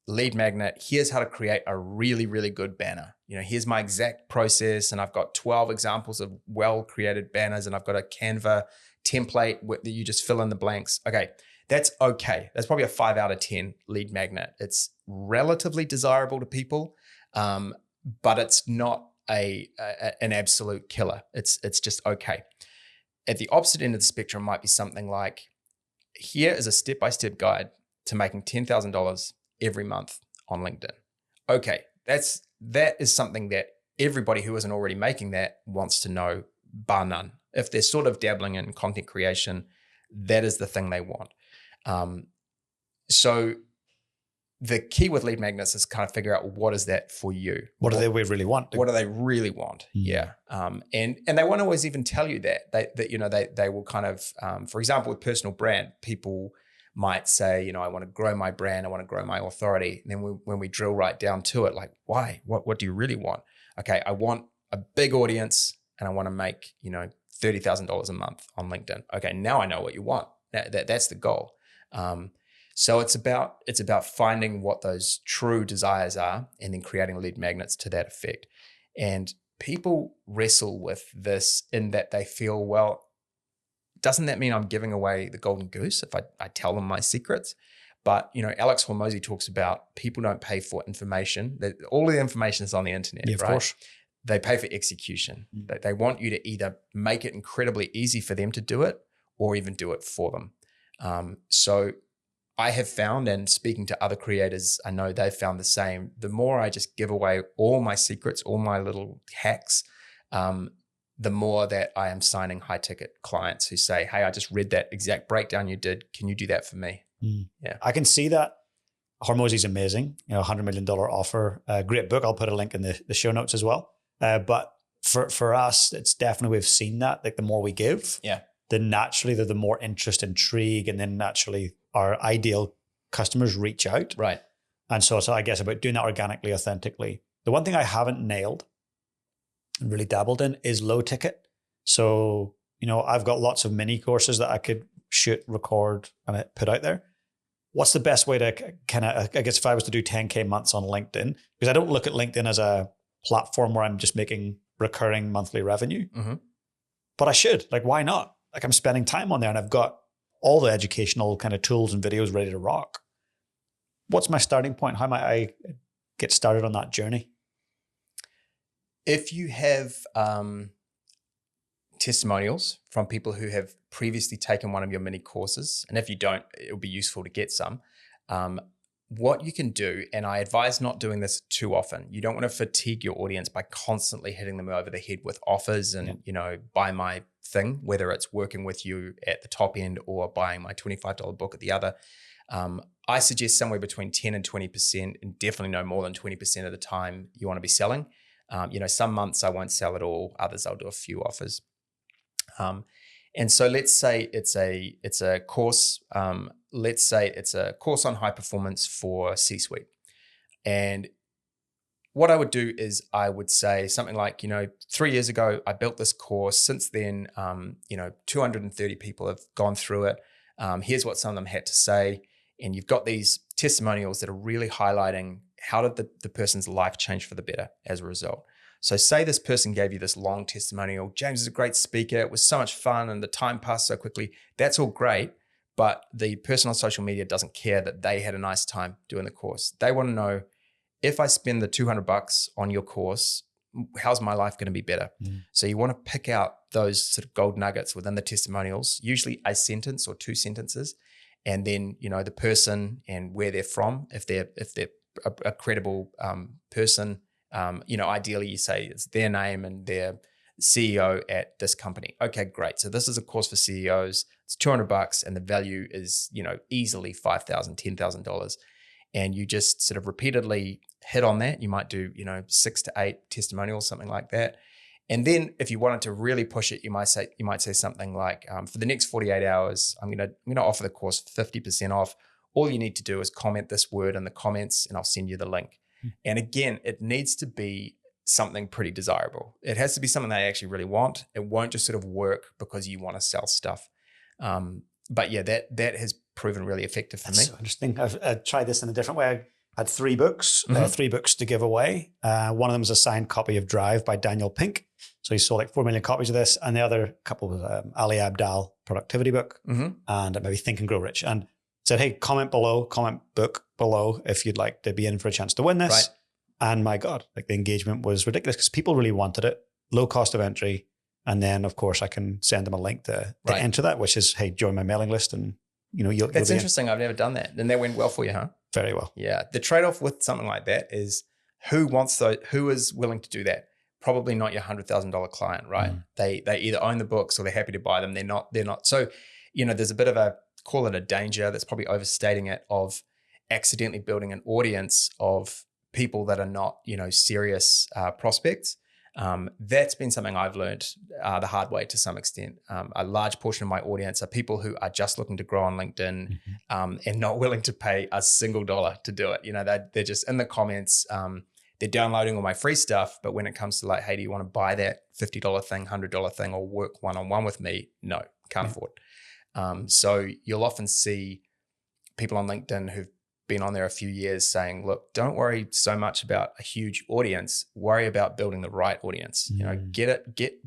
lead magnet, here's how to create a really, really good banner. Here's my exact process, and I've got 12 examples of well-created banners, and I've got a Canva template that you just fill in the blanks. Okay, that's okay. That's probably a 5 out of 10 lead magnet. It's relatively desirable to people, but it's not an absolute killer. It's just okay. At the opposite end of the spectrum might be something like, here is a step-by-step guide to making $10,000 every month on LinkedIn. Okay, that is something that everybody who isn't already making that wants to know, bar none. If they're sort of dabbling in content creation, that is the thing they want. So the key with lead magnets is kind of figure out, what is that for you? What do they really want? What do they really want? Yeah. And they won't always even tell you that. They will kind of, for example, with personal brand, people might say, I want to grow my brand, I want to grow my authority. And then when we drill right down to it, like, why? What do you really want? Okay, I want a big audience and I want to make, $30,000 a month on LinkedIn. Okay, now I know what you want. That's the goal. So it's about finding what those true desires are and then creating lead magnets to that effect. And people wrestle with this in that they feel, well, doesn't that mean I'm giving away the golden goose if I tell them my secrets? But, Alex Hormozy talks about people don't pay for information. That all of the information is on the internet, yeah, of right? course. They pay for execution. They want you to either make it incredibly easy for them to do it or even do it for them. So I have found, and speaking to other creators, I know they've found the same. The more I just give away all my secrets, all my little hacks, the more that I am signing high ticket clients who say, hey, I just read that exact breakdown you did. Can you do that for me? Yeah. I can see that. Hormozy's amazing. $100 million offer. Great book. I'll put a link in the show notes as well. But for us, it's definitely, we've seen that, like the more we give, then naturally the more interest, intrigue, and then naturally our ideal customers reach out. Right. And so I guess about doing that organically, authentically. The one thing I haven't nailed and really dabbled in is low ticket. So, I've got lots of mini courses that I could shoot, record, and put out there. What's the best way to kind of, I guess if I was to do 10K months on LinkedIn, because I don't look at LinkedIn as a platform where I'm just making recurring monthly revenue, but I should, why not? I'm spending time on there and I've got all the educational kind of tools and videos ready to rock. What's my starting point? How might I get started on that journey? If you have testimonials from people who have previously taken one of your mini courses, and if you don't, it'll be useful to get some. What you can do, and I advise not doing this too often, you don't want to fatigue your audience by constantly hitting them over the head with offers and, buy my thing, whether it's working with you at the top end or buying my $25 book at the other. I suggest somewhere between 10 and 20%, and definitely no more than 20% of the time you want to be selling. Some months I won't sell at all. Others I'll do a few offers. And so let's say it's a course. Let's say it's a course on high performance for C-suite. And what I would do is I would say something like, 3 years ago, I built this course. Since then, 230 people have gone through it. Here's what some of them had to say. And you've got these testimonials that are really highlighting how did the person's life change for the better as a result. So say this person gave you this long testimonial. James is a great speaker. It was so much fun and the time passed so quickly. That's all great. But the person on social media doesn't care that they had a nice time doing the course. They want to know, if I spend the $200 on your course, how's my life going to be better? So you want to pick out those sort of gold nuggets within the testimonials, usually a sentence or 2 sentences. And then, the person and where they're from. If they're a credible person, ideally you say it's their name and their CEO at this company. Okay, great. So this is a course for CEOs. It's $200 and the value is, easily $5,000, $10,000. And you just sort of repeatedly hit on that. You might do, 6 to 8 testimonials, something like that. And then if you wanted to really push it, you might say something like, for the next 48 hours, I'm going to offer the course 50% off. All you need to do is comment this word in the comments and I'll send you the link. And again, it needs to be something pretty desirable. It has to be something they actually really want. It won't just sort of work because you want to sell stuff. But yeah, that has proven really effective for me. So interesting. I've tried this in a different way. I had 3 books, 3 books to give away. One of them was a signed copy of Drive by Daniel Pink. So he sold like 4 million copies of this. And the other couple was Ali Abdaal productivity book and maybe Think and Grow Rich. And said, hey, comment book below if you'd like to be in for a chance to win this. Right. And my God, like the engagement was ridiculous because people really wanted it. Low cost of entry. And then of course I can send them a link to enter that, which is, hey, join my mailing list. And That's interesting. I've never done that. And that went well for you, huh? Very well. Yeah. The trade-off with something like that is who is willing to do that? Probably not your $100,000 client, right? They either own the books or they're happy to buy them. They're not. So, there's a bit of call it a danger, that's probably overstating it, of accidentally building an audience of people that are not, serious prospects. That's been something I've learned the hard way to some extent. A large portion of my audience are people who are just looking to grow on LinkedIn and not willing to pay a single dollar to do it. They're just in the comments. They're downloading all my free stuff. But when it comes to like, hey, do you want to buy that $50 thing, $100 thing, or work one-on-one with me? No, can't afford. So you'll often see people on LinkedIn who've been on there a few years saying, look, don't worry so much about a huge audience, worry about building the right audience.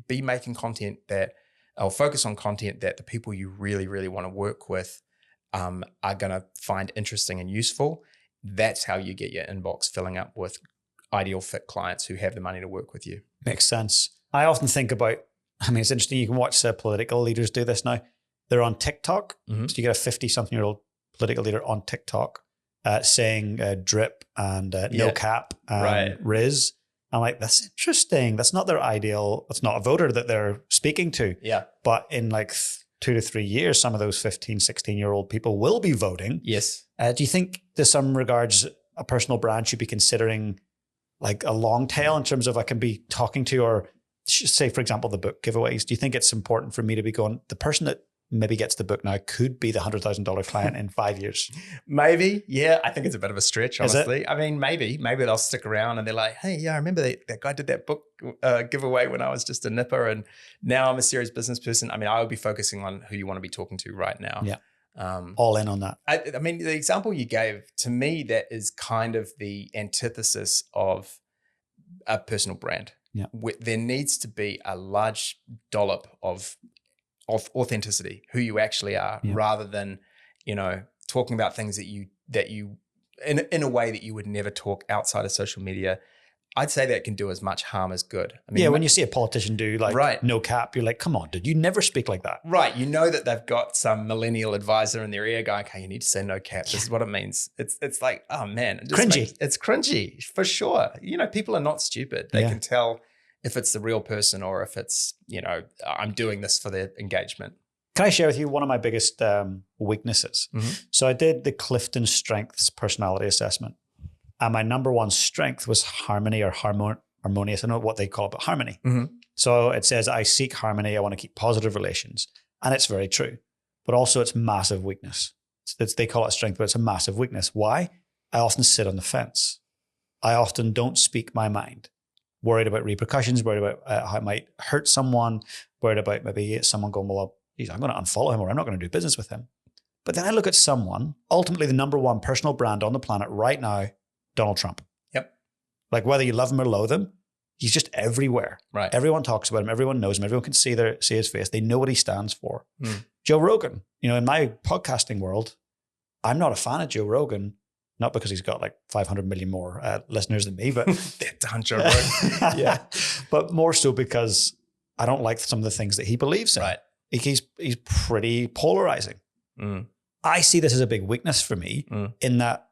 Be making content focus on content that the people you really, really want to work with are going to find interesting and useful. That's how you get your inbox filling up with ideal fit clients who have the money to work with you. Makes sense. I often think about, it's interesting. You can watch political leaders do this now. They're on TikTok. So you get a 50-something-year-old political leader on TikTok saying drip and no cap and Riz. I'm like, that's interesting. That's not their ideal. That's not a voter that they're speaking to. Yeah. But in like 2 to 3 years, some of those 15, 16-year-old people will be voting. Yes. Do you think to some regards a personal brand should be considering like a long tail in terms of I can be talking to, or say, for example, the book giveaways? Do you think it's important for me to be going, the person that maybe gets the book now could be the $100,000 client in 5 years? Maybe. Yeah. I think it's a bit of a stretch, honestly. Maybe they'll stick around and they're like, hey, yeah, I remember that guy did that book giveaway when I was just a nipper and now I'm a serious business person. I would be focusing on who you want to be talking to right now. Yeah. All in on that. The example you gave, to me, that is kind of the antithesis of a personal brand. Yeah. There needs to be a large dollop of authenticity, who you actually are, rather than, talking about things that you in a way that you would never talk outside of social media. I'd say that can do as much harm as good. When you see a politician do no cap, you're like, come on, dude, you never speak like that. Right. You know that they've got some millennial advisor in their ear going, okay, you need to say no cap. This is what it means. It's like, oh man. It's cringy for sure. People are not stupid. They can tell if it's the real person or if it's, I'm doing this for their engagement. Can I share with you one of my biggest weaknesses? Mm-hmm. So I did the Clifton Strengths personality assessment. And my number one strength was harmony or harmonious. I don't know what they call it, but harmony. Mm-hmm. So it says, I seek harmony. I want to keep positive relations. And it's very true. But also it's massive weakness. They call it strength, but it's a massive weakness. Why? I often sit on the fence. I often don't speak my mind. Worried about repercussions, worried about how it might hurt someone, worried about maybe someone going, well, I'm going to unfollow him or I'm not going to do business with him. But then I look at someone, ultimately the number one personal brand on the planet right now, Donald Trump. Yep. Like whether you love him or loathe him, he's just everywhere. Right. Everyone talks about him. Everyone knows him. Everyone can see his face. They know what he stands for. Mm. Joe Rogan, in my podcasting world, I'm not a fan of Joe Rogan, not because he's got like 500 million more listeners than me, but Damn Joe Rogan. yeah, but more so because I don't like some of the things that he believes in. Right. He's pretty polarizing. Mm. I see this as a big weakness for me in that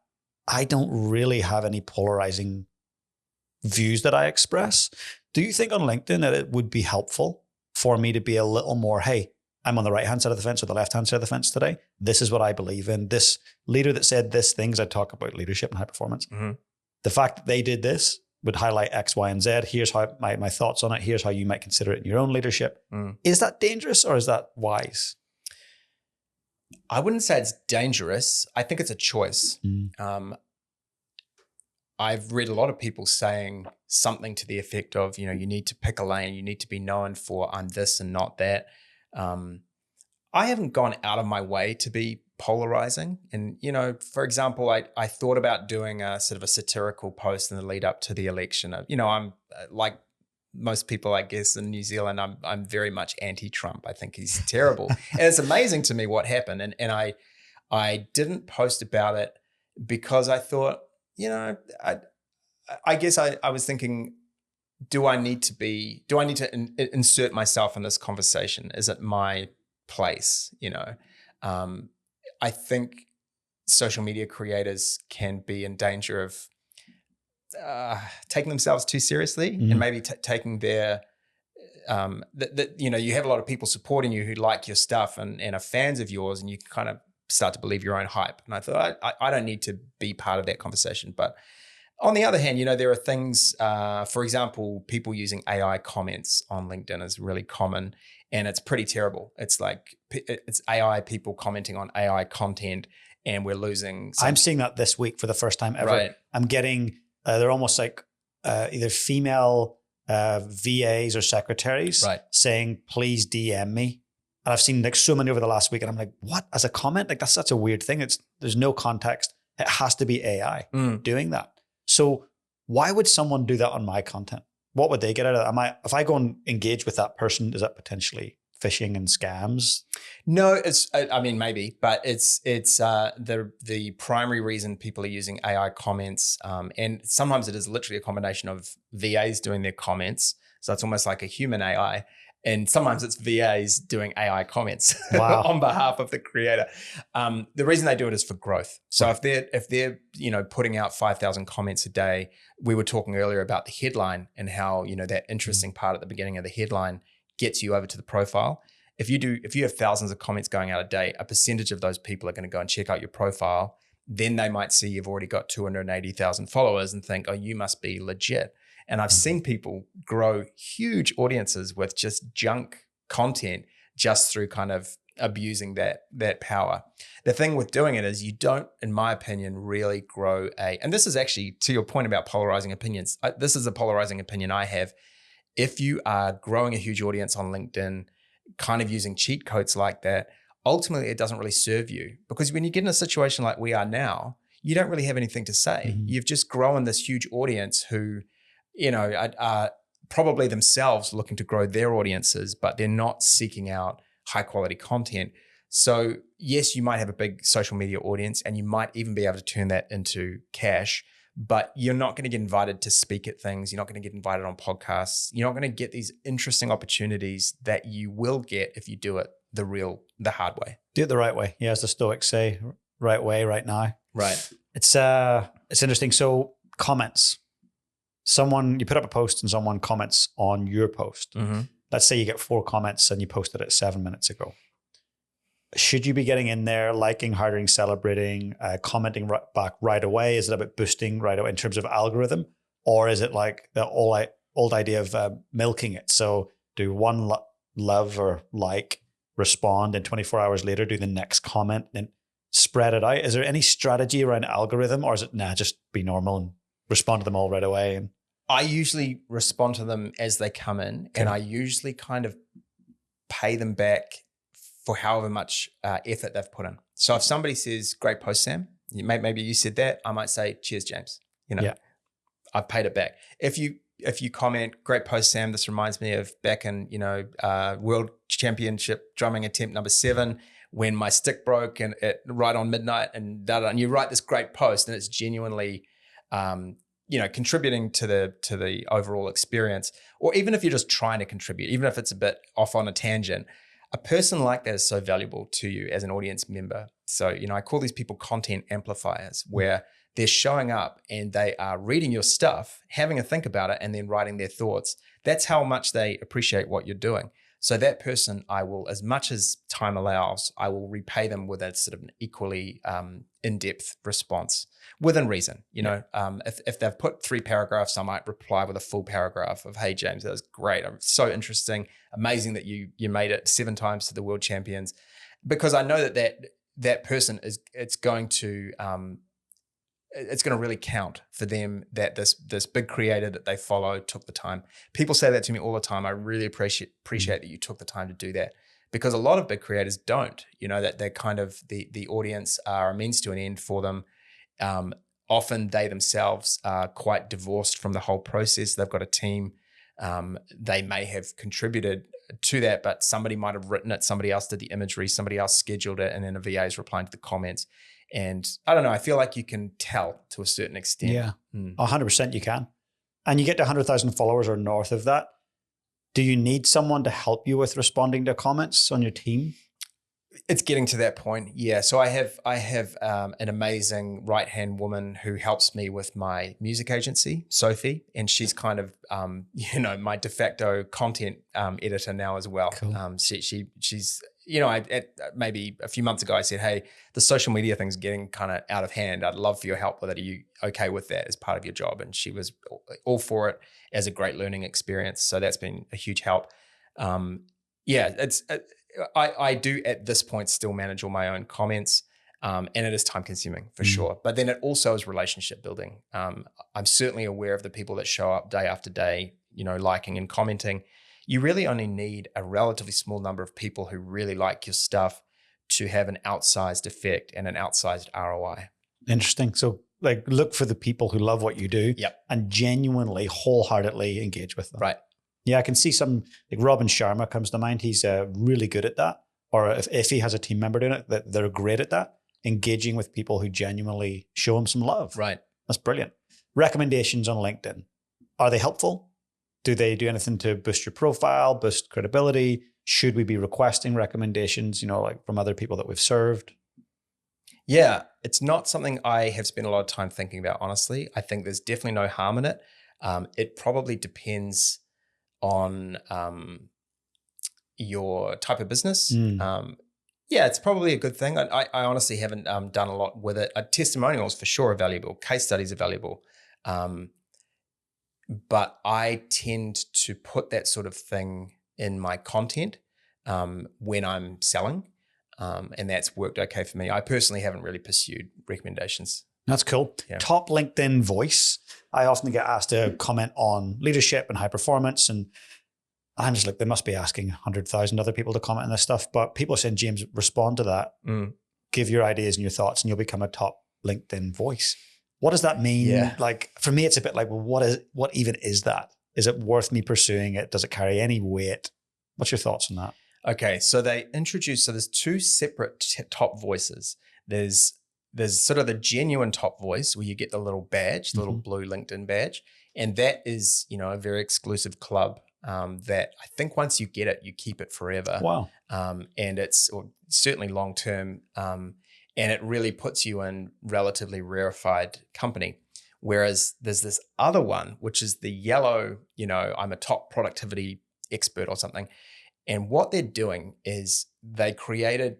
I don't really have any polarizing views that I express. Do you think on LinkedIn that it would be helpful for me to be a little more, hey, I'm on the right-hand side of the fence or the left-hand side of the fence today. This is what I believe in. This leader that said this things, I talk about leadership and high performance. Mm-hmm. The fact that they did this would highlight X, Y, and Z. Here's how my thoughts on it. Here's how you might consider it in your own leadership. Mm. Is that dangerous or is that wise? I wouldn't say it's dangerous. I think it's a choice. I've read a lot of people saying something to the effect of, you need to pick a lane. You need to be known for I'm this and not that. I haven't gone out of my way to be polarizing. And, for example, I thought about doing a sort of a satirical post in the lead up to the election. I'm like most people, I guess, in New Zealand, I'm very much anti-Trump. I think he's terrible. And it's amazing to me what happened. And I didn't post about it because I thought, I guess I was thinking, do I need to insert myself in this conversation? Is it my place? I think social media creators can be in danger of taking themselves too seriously and maybe taking their, you have a lot of people supporting you who like your stuff and are fans of yours, and you kind of start to believe your own hype. And I thought, I don't need to be part of that conversation. But on the other hand, there are things, for example, people using AI comments on LinkedIn is really common, and it's pretty terrible. It's like, it's AI people commenting on AI content, and we're losing. I'm seeing that this week for the first time ever. Right. I'm getting, they're almost like either female VAs or secretaries saying, please DM me. And I've seen like so many over the last week, and I'm like, what? As a comment? Like that's such a weird thing. There's no context. It has to be AI doing that. So why would someone do that on my content? What would they get out of that? If I go and engage with that person, is that potentially phishing and scams? No, maybe, but it's the primary reason people are using AI comments, and sometimes it is literally a combination of VAs doing their comments, so it's almost like a human AI, and sometimes it's VAs doing AI comments on behalf of the creator. The reason they do it is for growth. So if they're putting out 5,000 comments a day, we were talking earlier about the headline and how that interesting part at the beginning of the headline gets you over to the profile. If you have thousands of comments going out a day, a percentage of those people are going to go and check out your profile. Then they might see you've already got 280,000 followers and think, oh, you must be legit. And I've seen people grow huge audiences with just junk content just through kind of abusing that power. The thing with doing it is you don't, in my opinion, really grow and this is actually to your point about polarizing opinions. This is a polarizing opinion I have. If you are growing a huge audience on LinkedIn, kind of using cheat codes like that, ultimately it doesn't really serve you, because when you get in a situation like we are now, you don't really have anything to say. You've just grown this huge audience who, are probably themselves looking to grow their audiences, but they're not seeking out high quality content. So yes, you might have a big social media audience and you might even be able to turn that into cash, but you're not going to get invited to speak at things. You're not going to get invited on podcasts. You're not going to get these interesting opportunities that you will get if you do it the hard way. Do it the right way. Yeah, as the Stoics say, right way, right now. Right. It's interesting. So comments. You put up a post and someone comments on your post. Let's say you get 4 comments and you posted it 7 minutes ago. should you be getting in there, liking, hearting, celebrating, commenting back right away? Is it about boosting right away in terms of algorithm? Or is it like the old idea of milking it? So do one love or like, respond, and 24 hours later do the next comment, and spread it out? Is there any strategy around algorithm, or is it, just be normal and respond to them all right away? And I usually respond to them as they come in, and I usually kind of pay them back for however much effort they've put in. So if somebody says, "Great post, Sam," maybe you said that, I might say, "Cheers, James." I've paid it back. If you comment, "Great post, Sam, this reminds me of back in, World Championship drumming attempt number 7, when my stick broke and right on midnight and and you write this great post, and it's genuinely, contributing to the overall experience. Or even if you're just trying to contribute, even if it's a bit off on a tangent, a person like that is so valuable to you as an audience member. So, I call these people content amplifiers, where they're showing up and they are reading your stuff, having a think about it, and then writing their thoughts. That's how much they appreciate what you're doing. So that person, I will, as much as time allows, I will repay them with a sort of an equally in-depth response within reason. If they've put 3 paragraphs, I might reply with a full paragraph of, "Hey, James, that was great. So interesting. Amazing that you made it 7 times to the world champions." Because I know that person it's going to really count for them that this big creator that they follow took the time. People say that to me all the time. I really appreciate that you took the time to do that, because a lot of big creators don't. That they're kind of the audience are a means to an end for them. Often they themselves are quite divorced from the whole process. They've got a team. They may have contributed to that, but somebody might have written it. Somebody else did the imagery. Somebody else scheduled it, and then a VA is replying to the comments. And I don't know, I feel like you can tell to a certain extent. Yeah, 100% you can. And you get to 100,000 followers or north of that. Do you need someone to help you with responding to comments on your team? It's getting to that point. Yeah. So I have an amazing right-hand woman who helps me with my music agency, Sophie, and she's kind of, my de facto content editor now as well. Cool. She's, maybe a few months ago, I said, "Hey, the social media thing's getting kind of out of hand. I'd love for your help with it. Are you okay with that as part of your job?" And she was all for it as a great learning experience. So that's been a huge help. I do at this point still manage all my own comments, and it is time consuming for sure. But then it also is relationship building. I'm certainly aware of the people that show up day after day, liking and commenting. You really only need a relatively small number of people who really like your stuff to have an outsized effect and an outsized ROI. Interesting. So look for the people who love what you do, and genuinely, wholeheartedly engage with them. Right. Yeah, I can see some, like Robin Sharma comes to mind. He's really good at that. Or if he has a team member doing it, that they're great at that, engaging with people who genuinely show him some love. Right. That's brilliant. Recommendations on LinkedIn. Are they helpful? Do they do anything to boost your profile, boost credibility? Should we be requesting recommendations, like from other people that we've served? Yeah, it's not something I have spent a lot of time thinking about, honestly. I think there's definitely no harm in it. It probably depends on your type of business. It's probably a good thing. I honestly haven't done a lot with it. Testimonials for sure are valuable. Case studies are valuable. But I tend to put that sort of thing in my content when I'm selling. And that's worked okay for me. I personally haven't really pursued recommendations. That's cool. Yeah. Top LinkedIn voice. I often get asked to comment on leadership and high performance, and I'm just like, they must be asking 100,000 other people to comment on this stuff. But people are saying, "James, respond to that. Give your ideas and your thoughts, and you'll become a top LinkedIn voice." What does that mean? Yeah. Like for me, it's a bit like, well, what even is that? Is it worth me pursuing it? Does it carry any weight? What's your thoughts on that? Okay, so there's 2 separate top voices. There's sort of the genuine top voice where you get the little badge, the little blue LinkedIn badge. And that is, a very exclusive club that I think once you get it, you keep it forever. Wow. And it's certainly long-term. And it really puts you in relatively rarefied company. Whereas there's this other one, which is the yellow, I'm a top productivity expert or something. And what they're doing is they created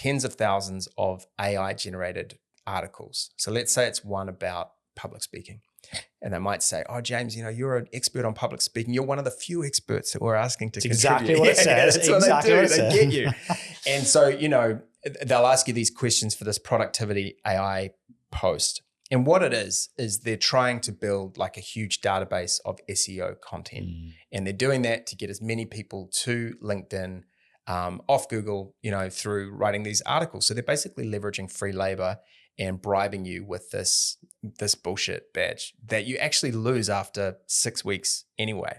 tens of thousands of AI generated articles. So let's say it's one about public speaking. And they might say, oh, James, you're an expert on public speaking. You're one of the few experts that we're asking to contribute. Exactly what it says. That's exactly what what they it do. says. They get you. And so, they'll ask you these questions for this productivity AI post. And what it is they're trying to build like a huge database of SEO content. And they're doing that to get as many people to LinkedIn, off Google, through writing these articles. So they're basically leveraging free labor and bribing you with this bullshit badge that you actually lose after 6 weeks anyway,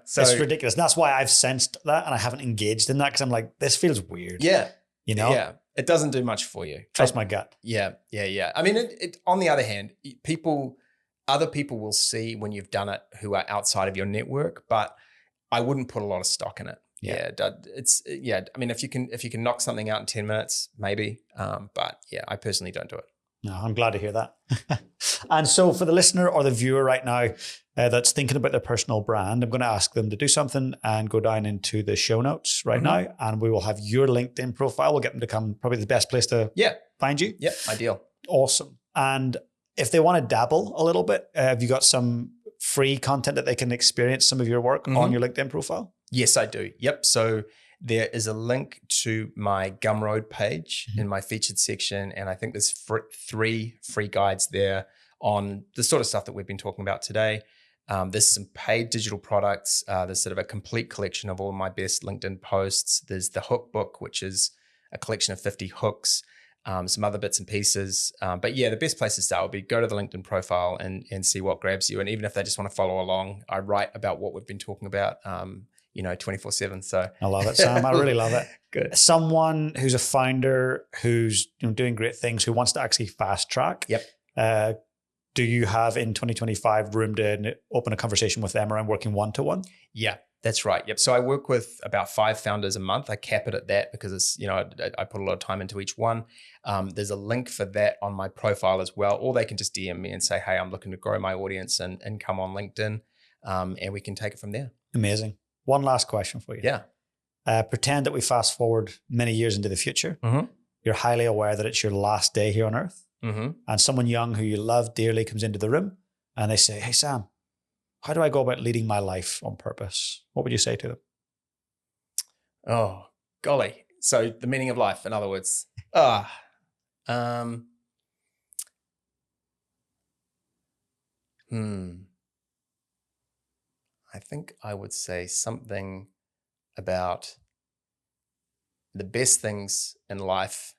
So it's ridiculous. That's why I've sensed that and I haven't engaged in that because I'm like, this feels weird. Yeah. Yeah. It doesn't do much for you. Trust my gut. Yeah. I mean, it on the other hand, other people will see when you've done it who are outside of your network, but I wouldn't put a lot of stock in it. I mean, if you can knock something out in 10 minutes, maybe. But yeah, I personally don't do it. No, I'm glad to hear that. And so for the listener or the viewer right now that's thinking about their personal brand, I'm going to ask them to do something and go down into the show notes right now. And we will have your LinkedIn profile. We'll get them to come, probably the best place to find you. Yeah, ideal. Awesome. And if they want to dabble a little bit, have you got some free content that they can experience some of your work on your LinkedIn profile? Yes, I do. Yep. So there is a link to my Gumroad page in my featured section. And I think there's 3 free guides there on the sort of stuff that we've been talking about today. There's some paid digital products. There's sort of a complete collection of all my best LinkedIn posts. There's the hook book, which is a collection of 50 hooks, some other bits and pieces. But yeah, the best place to start would be go to the LinkedIn profile and see what grabs you. And even if they just want to follow along, I write about what we've been talking about, 24/7. So I love it, Sam. I really love it. Good. Someone who's a founder who's doing great things, who wants to actually fast track. Yep. Do you have in 2025 room to open a conversation with them around working one-to-one? Yeah, that's right. Yep. So I work with about 5 founders a month. I cap it at that because it's, I put a lot of time into each one. There's a link for that on my profile as well. Or they can just DM me and say, hey, I'm looking to grow my audience and come on LinkedIn. And we can take it from there. Amazing. One last question for you. Yeah. Pretend that we fast forward many years into the future. You're highly aware that it's your last day here on Earth. And someone young who you love dearly comes into the room and they say, hey, Sam, how do I go about leading my life on purpose? What would you say to them? Oh, golly. So the meaning of life, in other words. I think I would say something about the best things in life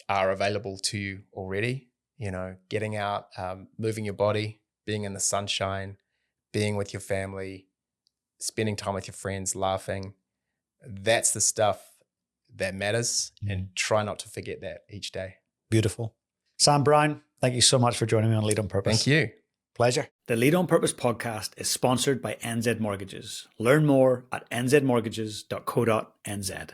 are available to you already. Getting out, moving your body, being in the sunshine, being with your family, spending time with your friends, laughing. That's the stuff that matters, and try not to forget that each day. Beautiful. Sam Browne, thank you so much for joining me on Lead on Purpose. Thank you. Pleasure. The Lead on Purpose podcast is sponsored by NZ Mortgages. Learn more at nzmortgages.co.nz.